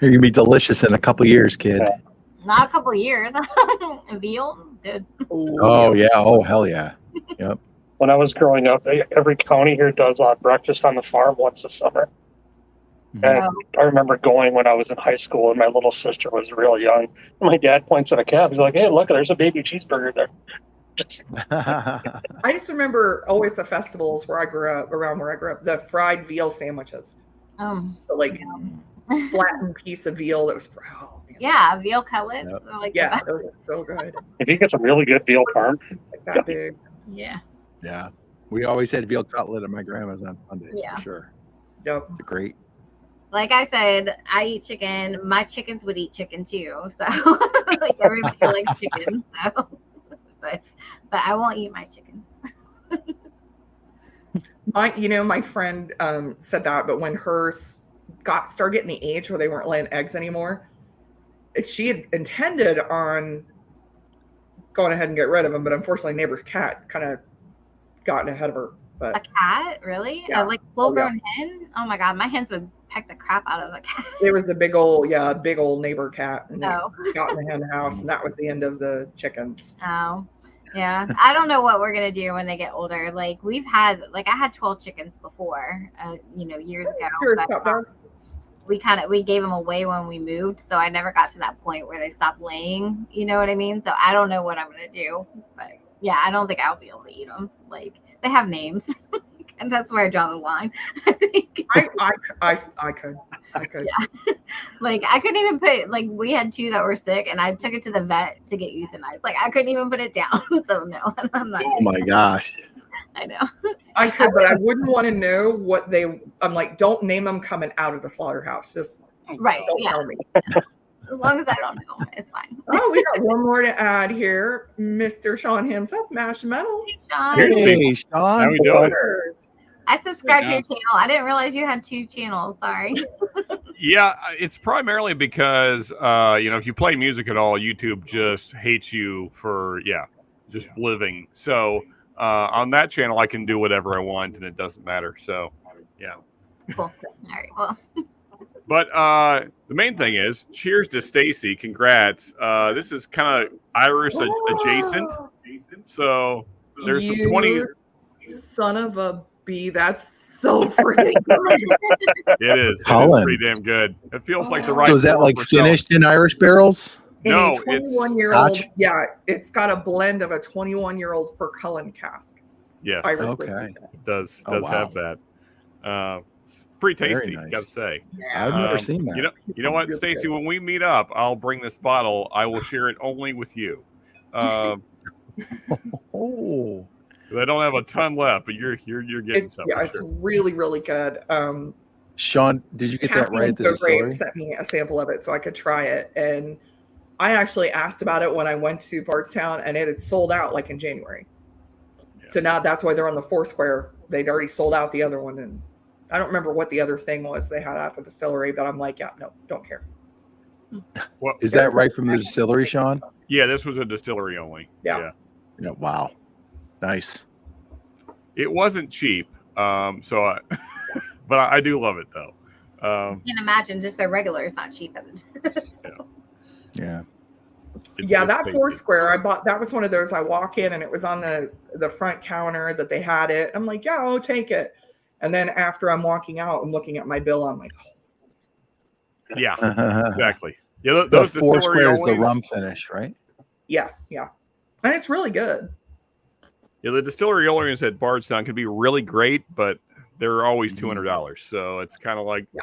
You're gonna be delicious in a couple years, kid. Yeah. Not a couple of years. Veal, good. Oh yeah. Oh hell yeah. Yep. When I was growing up, every county here does breakfast on the farm once a summer. And Oh. I remember going when I was in high school and my little sister was real young. And my dad points at a calf. He's like, hey, look, there's a baby cheeseburger there. I just remember always the festivals where I grew up, around where I grew up, the fried veal sandwiches. The, like flattened piece of veal that was oh, man. Yeah, veal cutlets. Yep. They're like Yeah, those are so good. If you get some really good veal parm, Like that big. yeah. Yeah. We always had veal cutlet at my grandma's on Sunday Yeah. for sure. Yep. They're great. Like I said, I eat chicken. My chickens would eat chicken too. So like everybody likes chicken. So but I won't eat my chickens. My friend said that, but when hers started getting the age where they weren't laying eggs anymore, she had intended on going ahead and get rid of them, but unfortunately, neighbor's cat kind of gotten ahead of her. A But cat, really? Yeah. Like full-grown hen? Oh my God, my hens would peck the crap out of a cat. there was a big old neighbor cat, and No. they got in the hen house, and that was the end of the chickens. Oh, yeah. I don't know what we're gonna do when they get older. Like I had 12 chickens before, years ago. Sure, But, stop there. we gave them away when we moved, so I never got to that point where they stopped laying. You know what I mean? So I don't know what I'm gonna do. But yeah, I don't think I'll be able to eat them. Like they have names. and that's where I draw the line. I think. I could. Like I couldn't even put like we had 2 that were sick, and I took it to the vet to get euthanized. Like I couldn't even put it down. So no, I'm not. Oh my gosh. I know. I could, but I wouldn't want to know what they. I'm like, don't name them coming out of the slaughterhouse. Just Right. don't Yeah. tell me. As long as I don't know, it's fine. Oh, we got one more to add here. Mr. Sean himself, Mash Metal. Hey, Sean. Here's me. Hey, Sean. How we doing? I subscribed to Yeah. your channel. I didn't realize you had 2 channels. Sorry. Yeah, it's primarily because if you play music at all, YouTube just hates you for just living. So on that channel, I can do whatever I want, and it doesn't matter. So yeah. Cool. All right. Well, But the main thing is, cheers to Stacy. Congrats. This is kind of Irish adjacent. So there's some 20. You son of a bee. That's so freaking good. It is. It is Colin. pretty damn good. It feels like the right. So is that like 4%. finished in Irish barrels? No, And a it's 21-year-old. Scotch? Yeah, it's got a blend of a 21-year-old for Cullen cask. yes, Irish Okay. whiskey. it does Oh, wow. have that. It's pretty Very tasty, nice. gotta say. I've never Um, seen that. You know what, Good Stacy? good. When we meet up, I'll bring this bottle. I will share it only with you. Oh, I don't have a ton left, but you're getting It's some. yeah, for it's sure. really really good. Sean, did you get that Kathy right and at the So Great distillery? sent me a sample of it so I could try it, and I actually asked about it when I went to Bardstown, and it had sold out like in January. Yeah. So now that's why they're on the Foursquare. They'd already sold out the other one, and I don't remember what the other thing was they had at the distillery, but I'm like, yeah, no, don't care. Well, Is that right from the distillery, Sean? yeah, this was a distillery only. Yeah. Yeah. Wow. Nice. It wasn't cheap. But I do love it though. I can imagine just a regular is not cheap. Yeah. It's That tasty. Foursquare I bought, that was one of those I walk in and it was on the front counter that they had it. I'm like, yeah, I'll take it. And then after I'm walking out, I'm looking at my bill. I'm like, Yeah, the exactly. Yeah, those distillery Foursquare is the onlys- rum finish, right? yeah. And it's really good. Yeah, the distillery owners at Bardstown can be really great, but they're always Mm-hmm. $200. So it's kind of like, Yeah.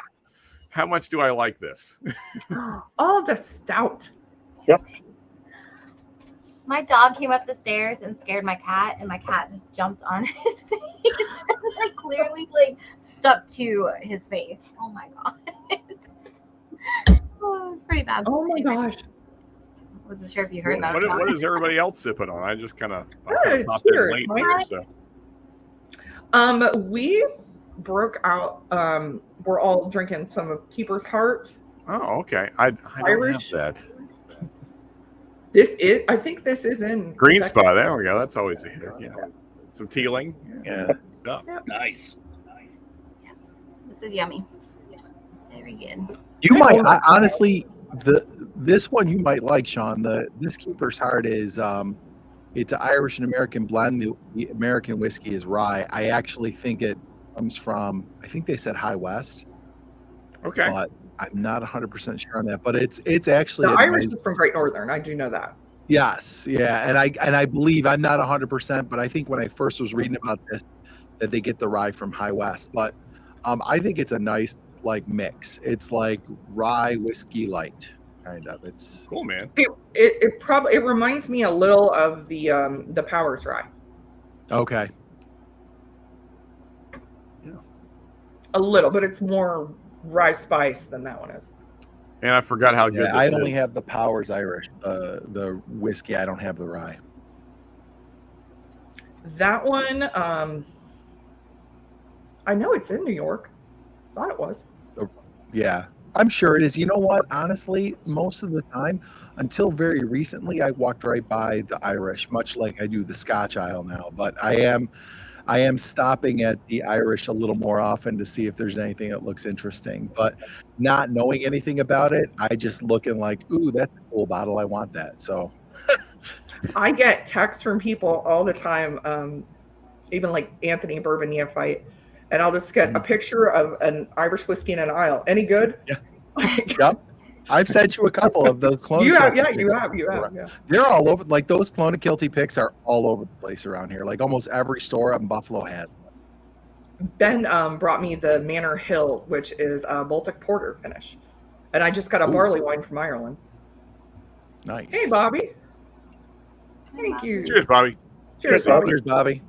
how much do I like this? Oh, the stout. My dog came up the stairs and scared my cat, and my cat just jumped on his face. Like clearly like stuck to his face. Oh my god. Oh, it was pretty bad. Oh my gosh. Wasn't sure if you heard that. What is everybody else sipping on? I just kind of Good. popped in Cheers, late Mike. here, so We broke out. We're all drinking some of Keeper's Heart. oh, okay. I don't Irish? have that. I think this is in Green Kentucky. Spot. There we go. That's always a hitter. Yeah, some tealing. Yeah. Good stuff. Nice. This is yummy. Very good. You might honestly this one you might like, Sean. This Keeper's Heart is it's an Irish and American blend. The American whiskey is rye. I actually think it comes from, I think they said High West, Okay. but I'm not 100% sure on that. But it's actually The a Irish nice- is from Great Northern. I do know that. Yes, yeah, and I believe I'm not 100%, but I think when I first was reading about this, that they get the rye from High West. But I think it's a nice like mix. It's like rye whiskey light kind of. It's Cool, man. It probably reminds me a little of the Powers Rye. okay. A little, but it's more rye spice than that one is. And I forgot how good Yeah, this I is. only have the Powers Irish, the whiskey. I don't have the rye. That one, I know it's in New York. Thought it was. Yeah, I'm sure it is. You know what? Honestly, most of the time, until very recently, I walked right by the Irish, much like I do the Scotch aisle now. But I am stopping at the Irish a little more often to see if there's anything that looks interesting. But not knowing anything about it, I just looking like, ooh, that's a cool bottle. I want that. So I get texts from people all the time, even like Anthony Bourbon Neophyte, and I'll just get a picture of an Irish whiskey in an aisle. Any good? Yeah. Yep. I've sent you a couple of those clone. You have, Kilty yeah, you picks. have, yeah. They're all over. Like those Clone Kilty picks are all over the place around here. Like almost every store up in Buffalo had. Ben brought me the Manor Hill, which is a Baltic Porter finish. And I just got a barley wine from Ireland. Nice. Hey, Bobby. Thank you. Cheers, Bobby. Cheers, Bobby. Cheers, Bobby.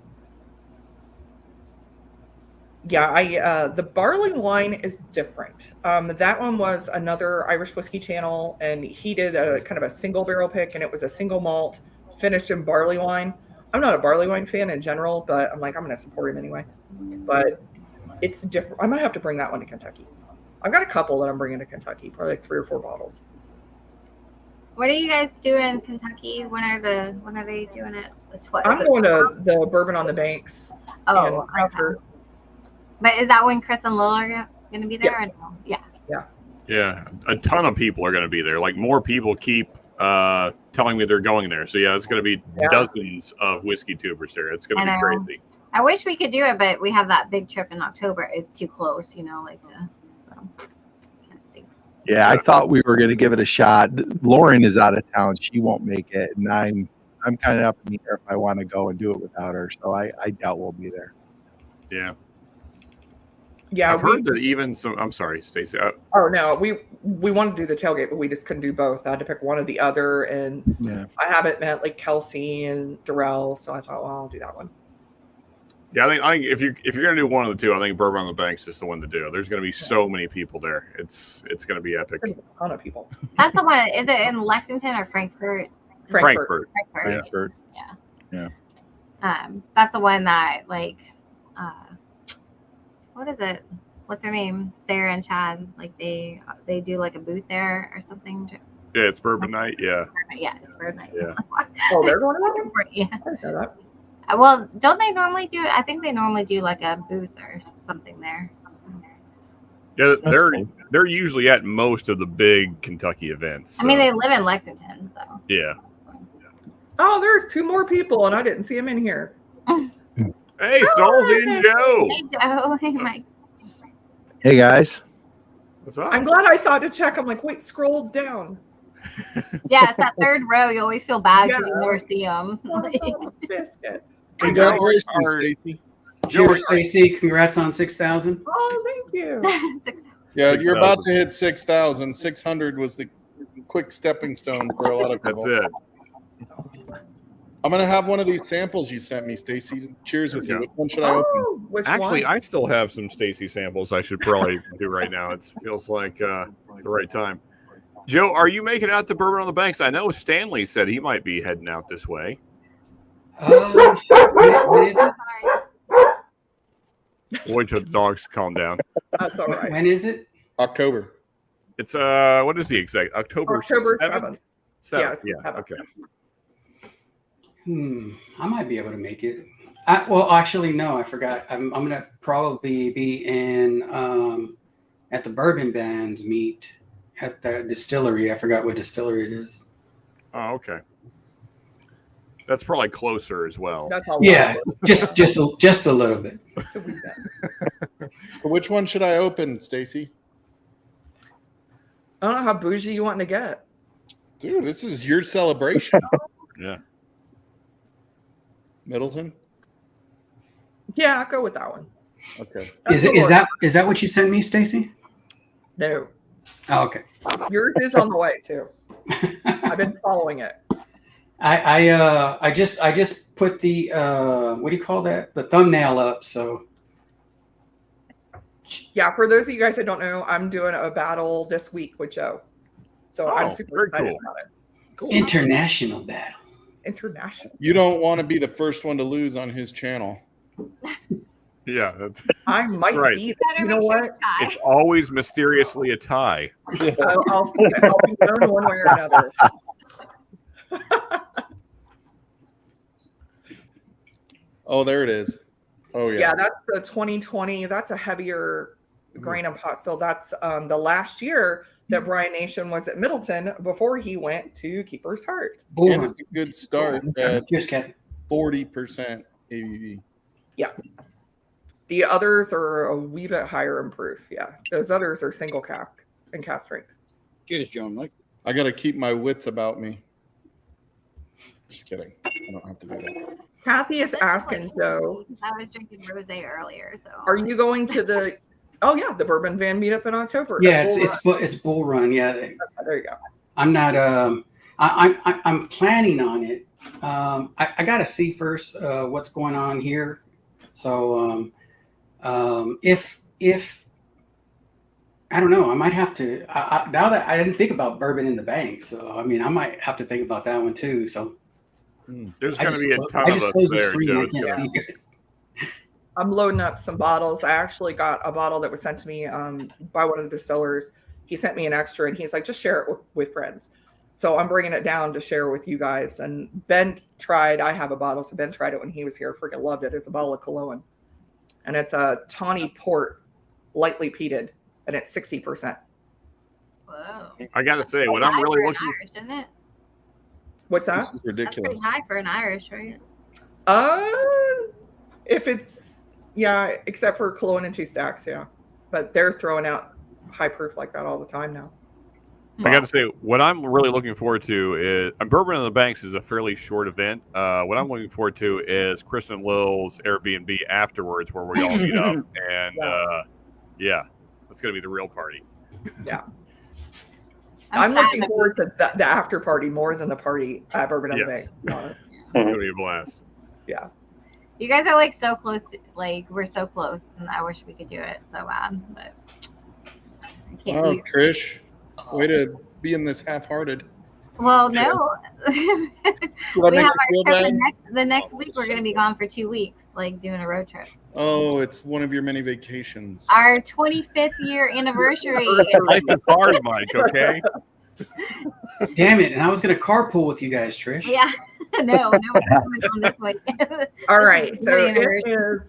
Yeah, the barley wine is different. That one was another Irish whiskey channel, and he did a kind of a single barrel pick, and it was a single malt finished in barley wine. I'm not a barley wine fan in general, but I'm like, I'm going to support him anyway. But it's different. I might have to bring that one to Kentucky. I've got a couple that I'm bringing to Kentucky, probably like 3 or 4 bottles. What are you guys doing in Kentucky? When are they doing it? It's what? I'm going to the Bourbon on the Banks. Oh, in okay. Crawford. But is that when Chris and Lil are going to be there? Or no? Yeah. Yeah, a ton of people are going to be there. Like more people keep telling me they're going there. So yeah, it's going to be dozens of whiskey tubers there. It's going to be crazy. I wish we could do it, but we have that big trip in October. It's too close, you know, so kind of stinks. Yeah, I thought we were going to give it a shot. Lauren is out of town; she won't make it, and I'm kind of up in the air if I want to go and do it without her. So I doubt we'll be there. Yeah. Yeah, I've heard that even some. I'm sorry, Stacey. Oh no, we wanted to do the tailgate, but we just couldn't do both. I had to pick one or the other, and I haven't met like Kelsey and Darrell, so I thought, well, I'll do that one. Yeah, I think if you're gonna do one of the two, I think Bourbon on the Banks is the one to do. There's gonna be so many people there. It's gonna be epic. There's a ton of people. That's the one. Is it in Lexington or Frankfurt? Frankfurt. Frankfurt. Yeah. That's the one that like, what is it? What's her name? Sarah and Chad. Like they do like a booth there or something. Yeah, it's Bourbon Night. Yeah. Yeah, it's Bourbon Night. Yeah. Oh, they're going to Yeah. I didn't know that. Well, don't they normally do? I think they normally do like a booth or something there. Yeah, That's cool. they're usually at most of the big Kentucky events. I mean, so, they live in Lexington, so. yeah. Oh, there's 2 more people, and I didn't see them in here. Hey, Stalls and Joe. Hey, Joe. Hey, Mike. Hey guys. What's up? I'm glad I thought to check. I'm like, wait, scroll down. Yeah, it's that third row. You always feel bad because you Yeah. never see them. Biscuit. Congratulations, Are- Stacey. Joe, Cheers, Stacey. Congrats on 6,000. Oh, thank you. Yeah, you're about 6,000. to hit 6,000. 600 was the quick stepping stone for a lot of people. That's it. I'm gonna have one of these samples you sent me, Stacey. Cheers with you. Yeah. Which one should I open? Oh, which Actually, one? I still have some Stacy samples I should probably do right now. It feels like the right time. Joe, are you making out to Bourbon on the Banks? I know Stanley said he might be heading out this way. When is it? Wait till the dogs calm down. That's all right. When is it? October. It's what is the exact October October 7th? 7th. Yeah, Yeah, okay. I might be able to make it. Well, actually, no, I forgot. I'm gonna probably be in at the Bourbon Bands meet at the distillery. I forgot what distillery it is. Oh, okay. That's probably closer as well. That's a lot. Yeah, just a little bit. So which one should I open, Stacey? I don't know how bougie you want to get. Dude, this is your celebration. Yeah. Middleton? Yeah, I'll go with that one. Okay. That's Is the Lord. that what you sent me, Stacey? No. Oh, okay. Yours is on the way too. I've been following it. I just put the what do you call that? The thumbnail up. So Yeah, for those of you guys that don't know, I'm doing a battle this week with Joe. So I'm super very excited cool. about it. Cool. international battle. International. You don't want to be the first one to lose on his channel. Yeah, that's I might Right. be. Better You know make sure what? it's high. it's always mysteriously a tie. I'll be known one way or another. Oh, there it is. Oh yeah. Yeah, that's the 2020. That's a heavier grain of pot still. That's the last year that Brian Nation was at Middleton before he went to Keeper's Heart. And Boom. it's a good start at Cheers, Kathy. 40% ABV. The others are a wee bit higher in proof. Yeah, those others are single cask and cask strength. Cheers, Joe and Mike. I got to keep my wits about me. Just kidding. I don't have to do that. Kathy is This asking, like Joe, I was drinking rosé earlier, so are you going to the? Oh yeah, the Bourbon Van meetup in October. Yeah, at Bull Run. it's Bull Run. Yeah, There you go. I'm not. I'm planning on it. I got to see first what's going on here. So if I don't know, I might have to. Now that I didn't think about Bourbon in the Bank, so I mean, I might have to think about that one too. So There's I going to just be a clo- ton I of just us closed the there, screen. Joe. I It's can't gonna- see you guys. I'm loading up some bottles. I actually got a bottle that was sent to me by one of the distillers. He sent me an extra, and he's like, just share it with friends. So I'm bringing it down to share with you guys. And Ben tried. I have a bottle, so Ben tried it when he was here. Freaking loved it. It's a bottle of Cologne, and it's a tawny port, lightly peated, and it's 60%. whoa. I got to say, what That's I'm high really for an looking Irish, isn't it? What's that? This is That's pretty ridiculous. high for an Irish, right? If it's except for Cologne and Two Stacks, yeah. But they're throwing out high proof like that all the time now. I got to say, what I'm really looking forward to is Bourbon on the Banks is a fairly short event. What I'm looking forward to is Chris and Lil's Airbnb afterwards, where we all meet up, and that's going to be the real party. I'm sad looking that- forward to the after party more than the party at Bourbon on the Bank. Yes. To be honest. It's going to be a blast. Yeah. You guys are like so close. We're so close, and I wish we could do it so bad, but I can't. Oh, Trish, way to be in this half-hearted. Well, no. Did I We make have you feel our trip bad? the next week. We're going to be gone for 2 weeks, like doing a road trip. Oh, it's one of your many vacations. Our 25th year anniversary. Life is hard, Mike. Okay. Damn it! And I was gonna carpool with you guys, Trish. Yeah. no, we're coming on this way. All This right. is So the anniversary.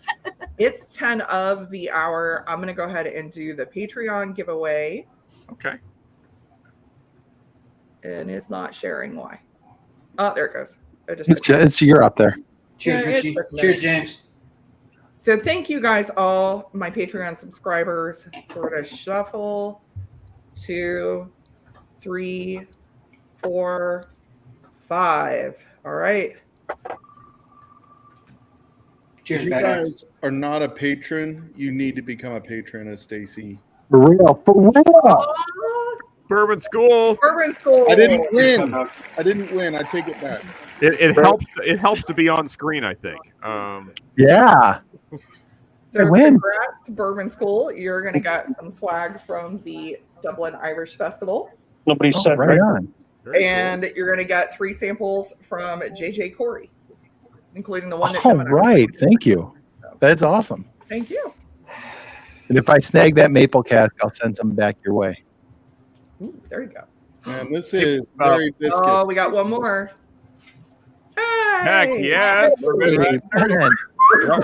it's 10 of the hour. I'm gonna go ahead and do the Patreon giveaway. Okay. And it's not sharing. Why? Oh, there it goes. I just It's you're up there. Cheers, Yeah, Richie. it's- Cheers, James. So thank you guys all, my Patreon subscribers. So we're gonna shuffle 2, 3, 4, 5. All right. Cheers, If you badass. guys are not a patron, you need to become a patron, as Stacy. For real. For real. Bourbon School. Bourbon School. I didn't win. I take it back. It helps. It helps to be on screen, I think. Yeah. So I win. congrats, Bourbon School. You're gonna get some swag from the Dublin Irish Festival. Nobody Oh, said right on. Very And you're going to get 3 samples from JJ Corey, including the one that's Oh, coming out. right. Thank you. That's awesome. Thank you. And if I snag that maple cask, I'll send some back your way. Ooh, there you go. Man, this is very viscous. Oh, we got one more. Heck Hey! yes. Hey, man.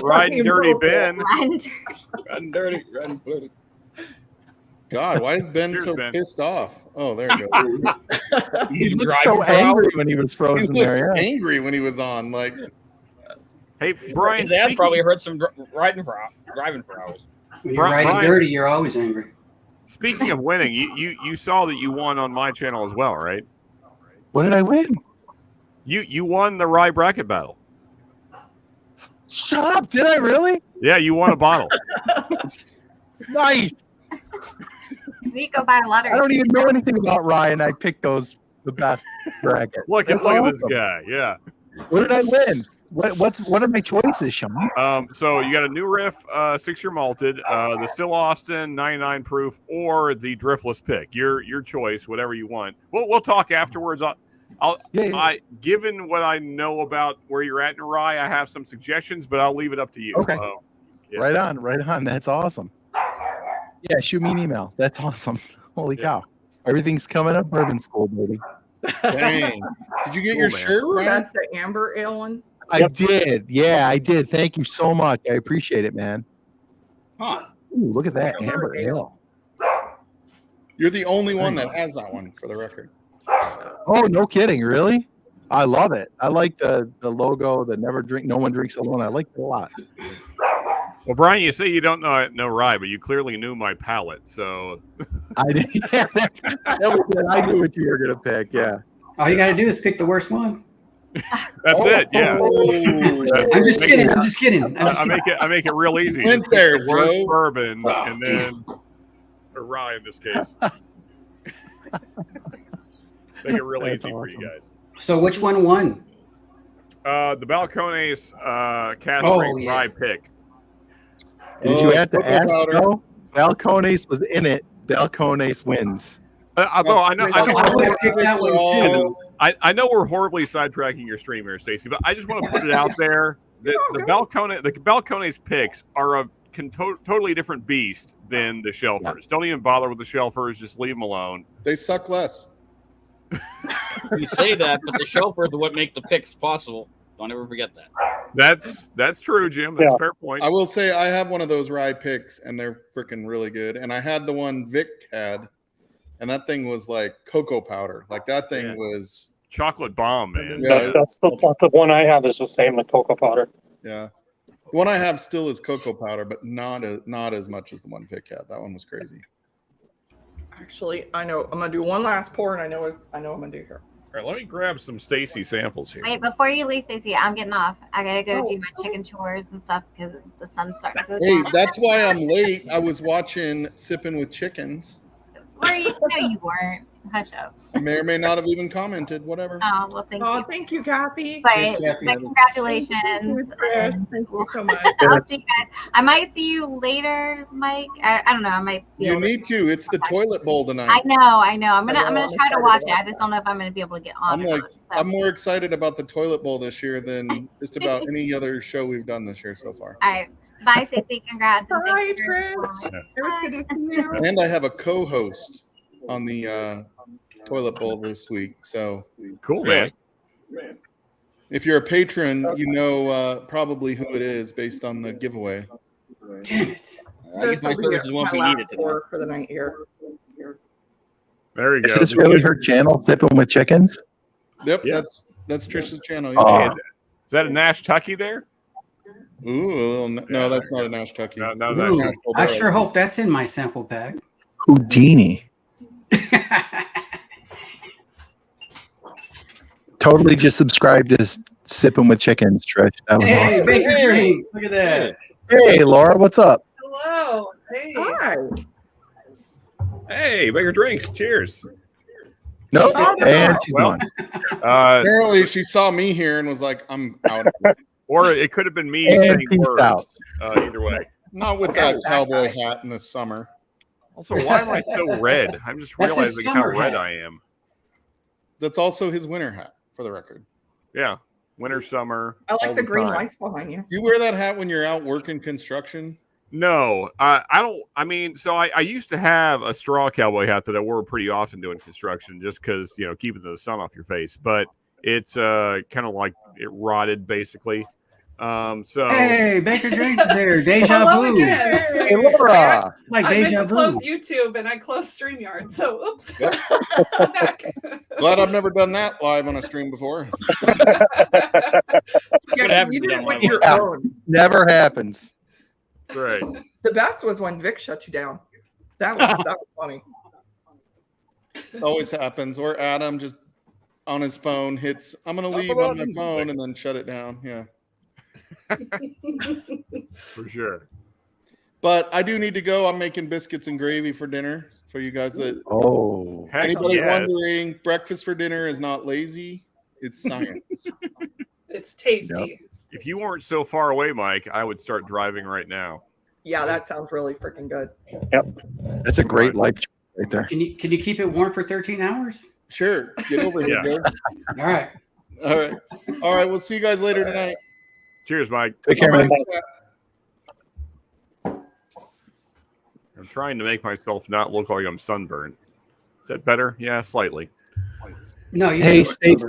Riding Dirty Ben. Run dirty, run dirty. God, why is Ben Cheers, so Ben. pissed off? Oh, there you go. He He's looked driving so for hours. angry when he was He frozen looked there. Yeah. angry when he was on. Like, Hey, Brian. His dad speaking- probably heard some driving for hours. When you're riding Brian- dirty, you're always angry. Speaking of winning, you saw that you won on my channel as well, right? What did I win? You won the Rye Bracket Battle. Shut up. Did I really? Yeah, you won a bottle. Nice. We go buy a lottery. I don't even know anything about Ryan. I picked the best bracket. Look That's at this awesome. guy. Yeah. What did I win? What are my choices, Sean? So you got a New Riff 6-year malted, the Still Austin 99 proof, or the Driftless pick. Your choice, whatever you want. We'll talk afterwards. Given what I know about where you're at in Rye, I have some suggestions, but I'll leave it up to you. Okay. Yeah. Right on. That's awesome. Yeah, shoot me an email. That's awesome. Holy cow. Everything's coming up Bourbon School, baby. dang. Did you get your Cool, man. shirt, Ooh, Ryan? that's the amber ale one. I did. Yeah, I did. Thank you so much. I appreciate it, man. Huh. Ooh, look at that amber ale. You're the only one that has that one, for the record. Oh, no kidding. Really? I love it. I like the logo, the no one drinks alone. I like it a lot. Well, Brian, you say you don't know Rye, but you clearly knew my palate. So I did. Yeah, that was it. I knew what you were gonna pick. Yeah. All you got to do is pick the worst one. That's it. Yeah. I'm just kidding. I'm just kidding. I'm just I kidding. make it real easy. Went Just pick there, the worst Joe. bourbon, Oh, and then or rye in this case. Make it real That's easy for you awesome. guys. So which one won? The Balcones cast Oh, strength yeah. rye pick. Did you have to cocoa ask powder. though? Balcones was in it. Balcones wins. Although I know I would have picked that one too. I know we're horribly sidetracking your stream here, Stacey, but I just want to put it out there that the Balcones picks are a totally different beast than the Shelfers. Don't even bother with the Shelfers. Just leave them alone. They suck less. You say that, but the Shelfers are what make the picks possible. Don't ever forget that. That's true, Jim. That's Yeah. a fair point. I will say I have one of those rye picks, and they're freaking really good. And I had the one Vic had, and that thing was like cocoa powder. Like that thing Yeah. was, Chocolate bomb, man. Yeah. That's the one I have is the same, the cocoa powder. yeah. The one I have still is cocoa powder, but not as much as the one Vic had. That one was crazy. Actually, I know. I'm gonna do one last pour, and I know I'm gonna do here. All right, let me grab some Stacey samples here. Wait, before you leave, Stacey, I'm getting off. I gotta go Oh, do my chicken chores and stuff because the sun's starting to go Hey, down. that's why I'm late. I was watching Sipping with Chickens. Where you? No, you weren't. Hush up. You may or may not have even commented. Whatever. Oh well, thank Oh, you. thank you, Kathy. But, Cheers, Kathy. but congratulations. Thank you, Chris. Thank you so much. I'll see you guys. I might see you later, Mike. I don't know. I might be You able to- need to. It's the toilet bowl tonight. I know. I'm I gonna know, I'm gonna I'm try to excited watch it. about I just don't know if I'm gonna be able to get on. I'm or like, not, so. I'm more excited about the toilet bowl this year than just about any other show we've done this year so far. All right. Bye, Stacey. Congrats. And Bye, thanks for your Trish. time. It was good to see you. And I have a co-host on the toilet bowl this week. So Cool, man. if you're a patron, you know probably who it is based on the giveaway. Damn it. I guess my services won't be my needed last today. pour for the night here. There you Is go. this really her channel, Sipping with Chickens? Yep, Yeah. that's Trish's channel. Oh. Yeah. Is that a Nash Tucky there? Ooh, a little, no, that's not a Nash Tucky. No, no, Ooh, that's Natural I barrel. sure hope that's in my sample pack. Houdini. Totally just subscribed to Sipping with Chickens, Trish. That was Hey, awesome. Baker Drinks. Look at that. Hey, Laura, what's up? Hello. Hey. Hi. Hey, Baker Drinks. Cheers. Nope. Oh, no. And she's Well, gone. Apparently, she saw me here and was like, "I'm out of here." Or it could have been me And saying peace words. Either way. Not with Okay, that that cowboy guy. hat in the summer. Also, why am I so red? I'm just That's his realizing how summer red hat. I am. That's also his winter hat, for the record. Yeah. Winter, summer. I all like the green time. lights behind you. You wear that hat when you're out working construction? No, I don't. I mean, so I used to have a straw cowboy hat that I wore pretty often doing construction, just because keeping the sun off your face. But it's kind of like it rotted basically. So Hey, Baker Drinks is there. Deja Hello vu. again. Hey, Laura. Like I meant deja to close vu. YouTube and I closed StreamYard. So, oops. Yep. I'm back. Glad I've never done that live on a stream before. Yes, happens you did down it with my your way. own. Never happens. that's right. The best was when Vic shut you down. That was funny. Always happens. Or Adam just on his phone hits, I'm going to leave on my phone and then shut it down. Yeah. For sure. But I do need to go. I'm making biscuits and gravy for dinner. For you guys that Oh. Heck anybody yes. wondering, breakfast for dinner is not lazy. It's science. It's tasty. If you weren't so far away, Mike, I would start driving right now. Yeah, that sounds really freaking good. That's a great life choice right there. Can you keep it warm for 13 hours? Sure. Get over here, Yeah. Joe. All right. All right. All right. We'll see you guys later tonight. Cheers, Mike. Take care, man. I'm trying to make myself not look like I'm sunburned. Is that better? Yeah, slightly. No, you Hey, should- Stacey.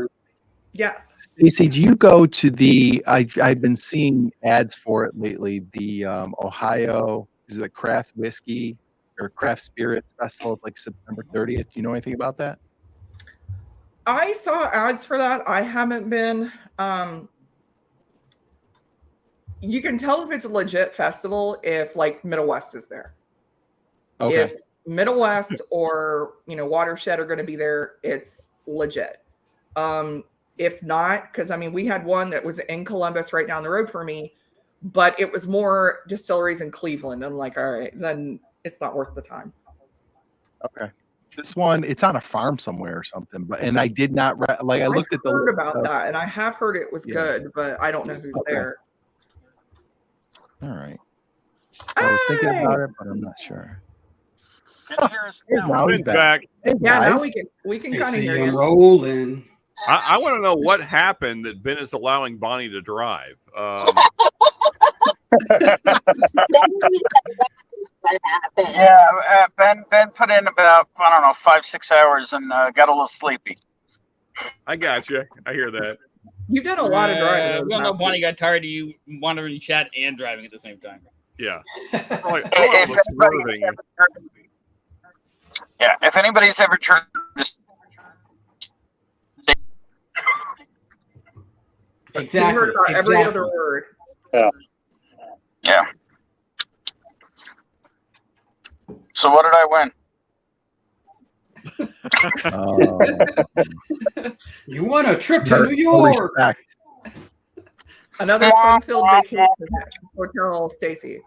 Yes. Stacey, do you go to the? I've been seeing ads for it lately. The Ohio is it a craft whiskey or craft spirits festival, like September 30th. Do you know anything about that? I saw ads for that. I haven't been. You can tell if it's a legit festival if like Middle West is there. Okay. If Middle West or Watershed are going to be there, it's legit. If not, because I mean, we had one that was in Columbus right down the road for me, but it was more distilleries in Cleveland. I'm like, all right, then it's not worth the time. Okay. This one, it's on a farm somewhere or something, but and I did not like. I looked at the. Heard about that, and I have heard it was Yeah. good, but I don't know who's Okay. there. All right. I was thinking about it, but I'm not sure. Hey, now he's Ben's back. Hey, Yeah, now guys. we can I kind of see hear him you. rolling. I want to know what happened that Ben is allowing Bonnie to drive. Yeah, Ben put in about, I don't know, 5-6 hours and got a little sleepy. I got you. I hear that. You've done a lot of driving. over We the don't know if past Bonnie week. got tired of you wandering chat and driving at the same time. Yeah. Yeah, if anybody's ever tried this, We Exactly. heard about every other word. yeah. So what did I win? You won a trip to New York. Another fun-filled vacation at Hotel Stacy.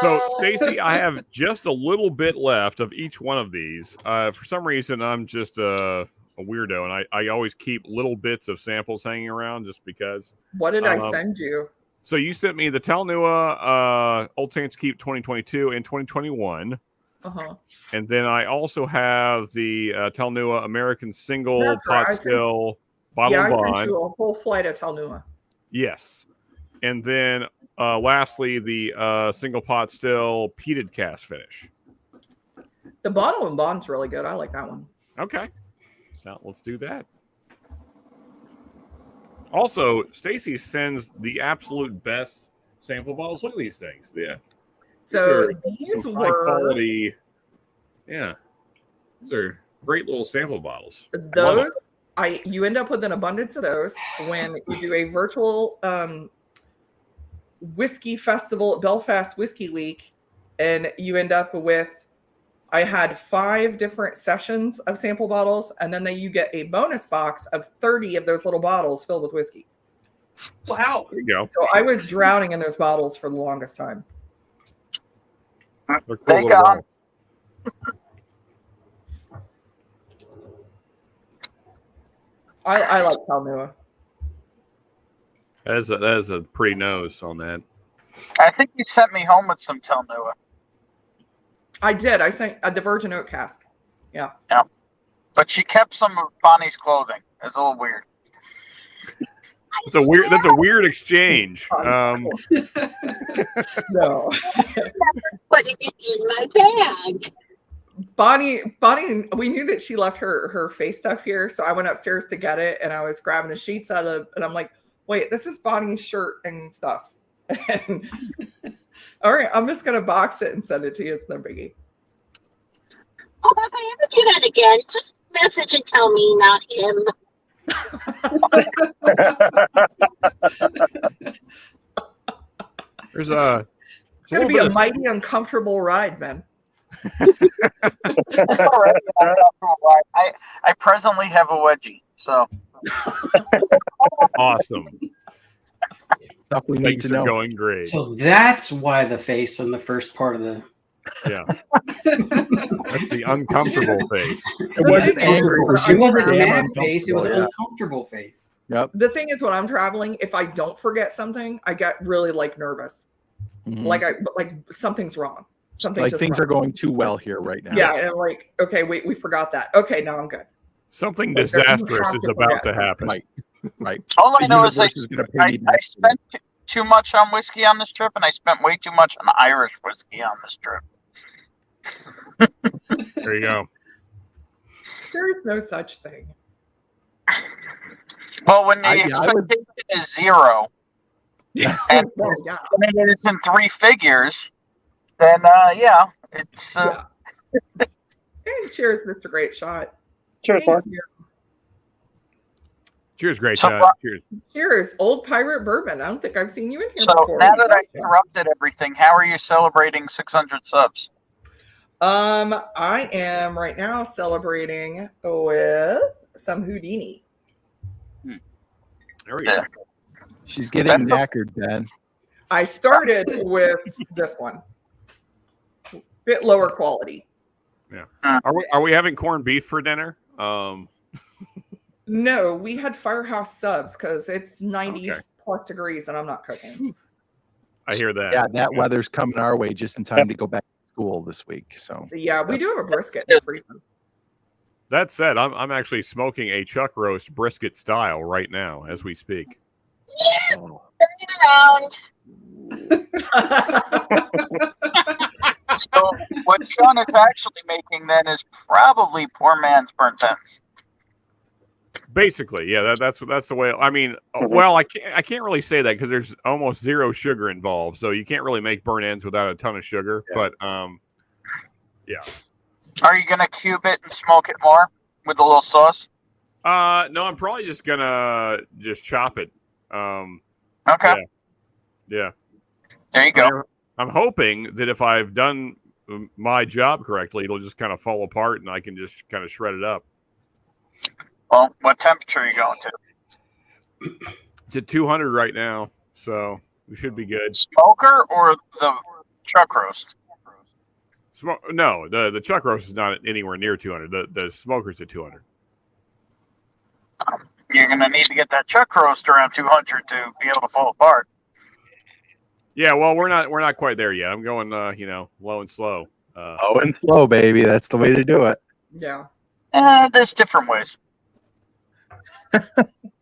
So, Stacy, I have just a little bit left of each one of these. For some reason, I'm just a weirdo, and I always keep little bits of samples hanging around just because. What did I send you? So you sent me the Talnua Old Saints Keep 2022 and 2021. Uh-huh. And then I also have the Talnua American Single That's right. Pot I sent- Still Bottle Yeah, I and sent Bond. you a whole flight of Talnua. Yes. And then lastly, the Single Pot Still Peated Cast finish. The Bottle and Bond's really good. I like that one. Okay. So let's do that. Also, Stacy sends the absolute best sample bottles. Look at these things. Yeah. So These are these some high were quality. Yeah. These are great little sample bottles. those. You end up with an abundance of those when you do a virtual whiskey festival at Belfast Whiskey Week, and you end up with. I had 5 different sessions of sample bottles, and then you get a bonus box of 30 of those little bottles filled with whiskey. Wow. There you go. So I was drowning in those bottles for the longest time. They're cool They little got- bottles. I like Talnua. That is a pretty nose on that. I think you sent me home with some Talnua. I did. I sent the Virgin Oak cask. Yeah. Yeah. But she kept some of Bonnie's clothing. It's a little weird. That's a weird exchange. No. Putting it in my bag. Bonnie, we knew that she left her face stuff here, so I went upstairs to get it, and I was grabbing the sheets out of, and I'm like, wait, this is Bonnie's shirt and stuff. And, all right, I'm just gonna box it and send it to you. It's no biggie. Oh, if I ever do that again, just message and tell me, not him. There's a. It's gonna be a mighty uncomfortable ride, man. I presently have a wedgie, so awesome. Stuff we need Things to are know. going great. So that's why the face on the first part of the. Yeah. That's the uncomfortable face. It wasn't angry. It wasn't damn mad face. It was uncomfortable, yeah. uncomfortable face. Yep. The thing is, when I'm traveling, if I don't forget something, I get really nervous. Mhm. Like something's wrong. Something's Like just things wrong. are going too well here right now. Yeah, and like, okay, we forgot that. Okay, now I'm good. Something Like, you disastrous have is to about to forget. happen. Right. Right. all I The know is universe is gonna pay I me back. spent too much on whiskey on this trip, and I spent way too much on Irish whiskey on this trip. There you go. There is no such thing. Well, when the I would- expectation is 0 and Well, yeah. it is in 3 figures, then yeah, it's Yeah. Hey, cheers, Mr. Great Shot. Cheers, Thank Mark. you. Cheers, great So, shot. Cheers. Cheers, Old Pirate Bourbon. I don't think I've seen you in here so before. now that I interrupted everything, how are you celebrating 600 subs? I am right now celebrating with some Houdini. There we go. She's getting knackered, Ben. I started with this one. Bit lower quality. Yeah. Are we having corned beef for dinner? No, we had Firehouse subs because it's 90 Okay. plus degrees and I'm not cooking. I hear that. Yeah, that weather's coming our way just in time to go back to school this week. So Yeah, we do have a brisket in the freezer. That said, I'm actually smoking a chuck roast brisket style right now as we speak. Turning around. So what Sean is actually making then is probably poor man's burnt ends. Basically, yeah, that's the way. I mean, well, I can't really say that because there's almost zero sugar involved, so you can't really make burnt ends without a ton of sugar. Yeah. But yeah. Are you gonna cube it and smoke it more with a little sauce? No, I'm probably just gonna chop it. Okay. Yeah. There you go. I'm hoping that if I've done my job correctly, it'll just kind of fall apart and I can just kind of shred it up. Well, what temperature are you going to? It's at 200 right now, so we should be good. Smoker or the chuck roast? No, the chuck roast is not anywhere near 200. The smoker's at 200. You're gonna need to get that chuck roast around 200 to be able to fall apart. Yeah, well, we're not quite there yet. I'm going, low and slow. low and slow, baby. That's the way to do it. Yeah. There's different ways.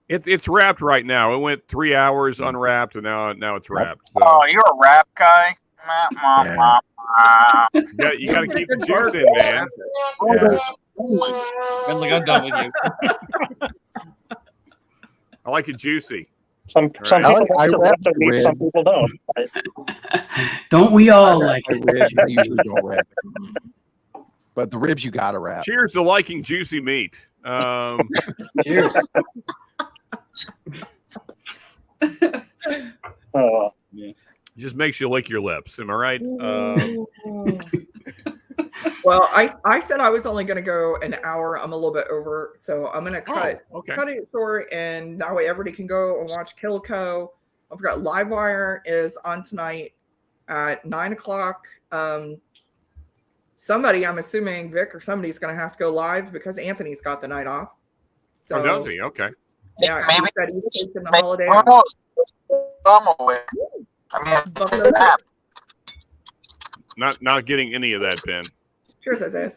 It's wrapped right now. It went 3 hours unwrapped, and now it's wrapped. So. Oh, you're a rap guy. You got to keep the juice in, man. Ben, look, I'm done with you. I like it juicy. Some people I like to wrap wrap their the meat, some ribs. people don't. Don't we all like I it? usually don't wrap it. But the ribs you gotta wrap. Cheers to liking juicy meat. Cheers. Just makes you lick your lips. Am I right? Well, I said I was only going to go an hour. I'm a little bit over, so I'm going to cut it short, and that way everybody can go and watch Kilco. I forgot Livewire is on tonight at 9:00. Somebody, I'm assuming Vic or somebody's going to have to go live because Anthony's got the night off. So does he? Okay. Yeah, Maybe he said he's taking the maybe- holiday who off. knows? I'm away. I mean, it's a nap. Not getting any of that, Ben. Cheers, Isaiah.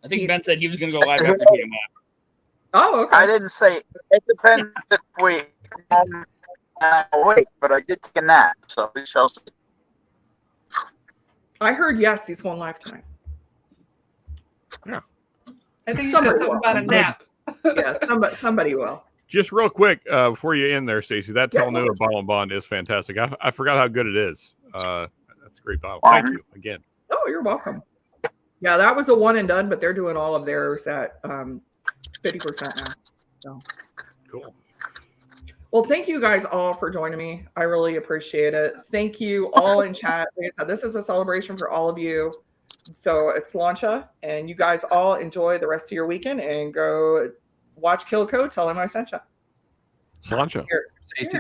I think Ben said he was going to go live after TMI. Oh, okay. I didn't say it depends if we wait, but I did take a nap, so we shall see. I heard yes, he's going live tonight. Yeah. I think you Somebody said something will. about a nap. Yeah, somebody will. Just real quick before you end there, Stacey, that Talanoa bottle and bond is fantastic. I forgot how good it is. That's a great bottle. Thank you again. Oh, you're welcome. Yeah, that was a one and done, but they're doing all of theirs at 50% now. So cool. Well, thank you guys all for joining me. I really appreciate it. Thank you all in chat. Like I said, this is a celebration for all of you. So it's Slancha, and you guys all enjoy the rest of your weekend and go watch Kilco. Tell him I sent you. Slancha. Here. Stacey,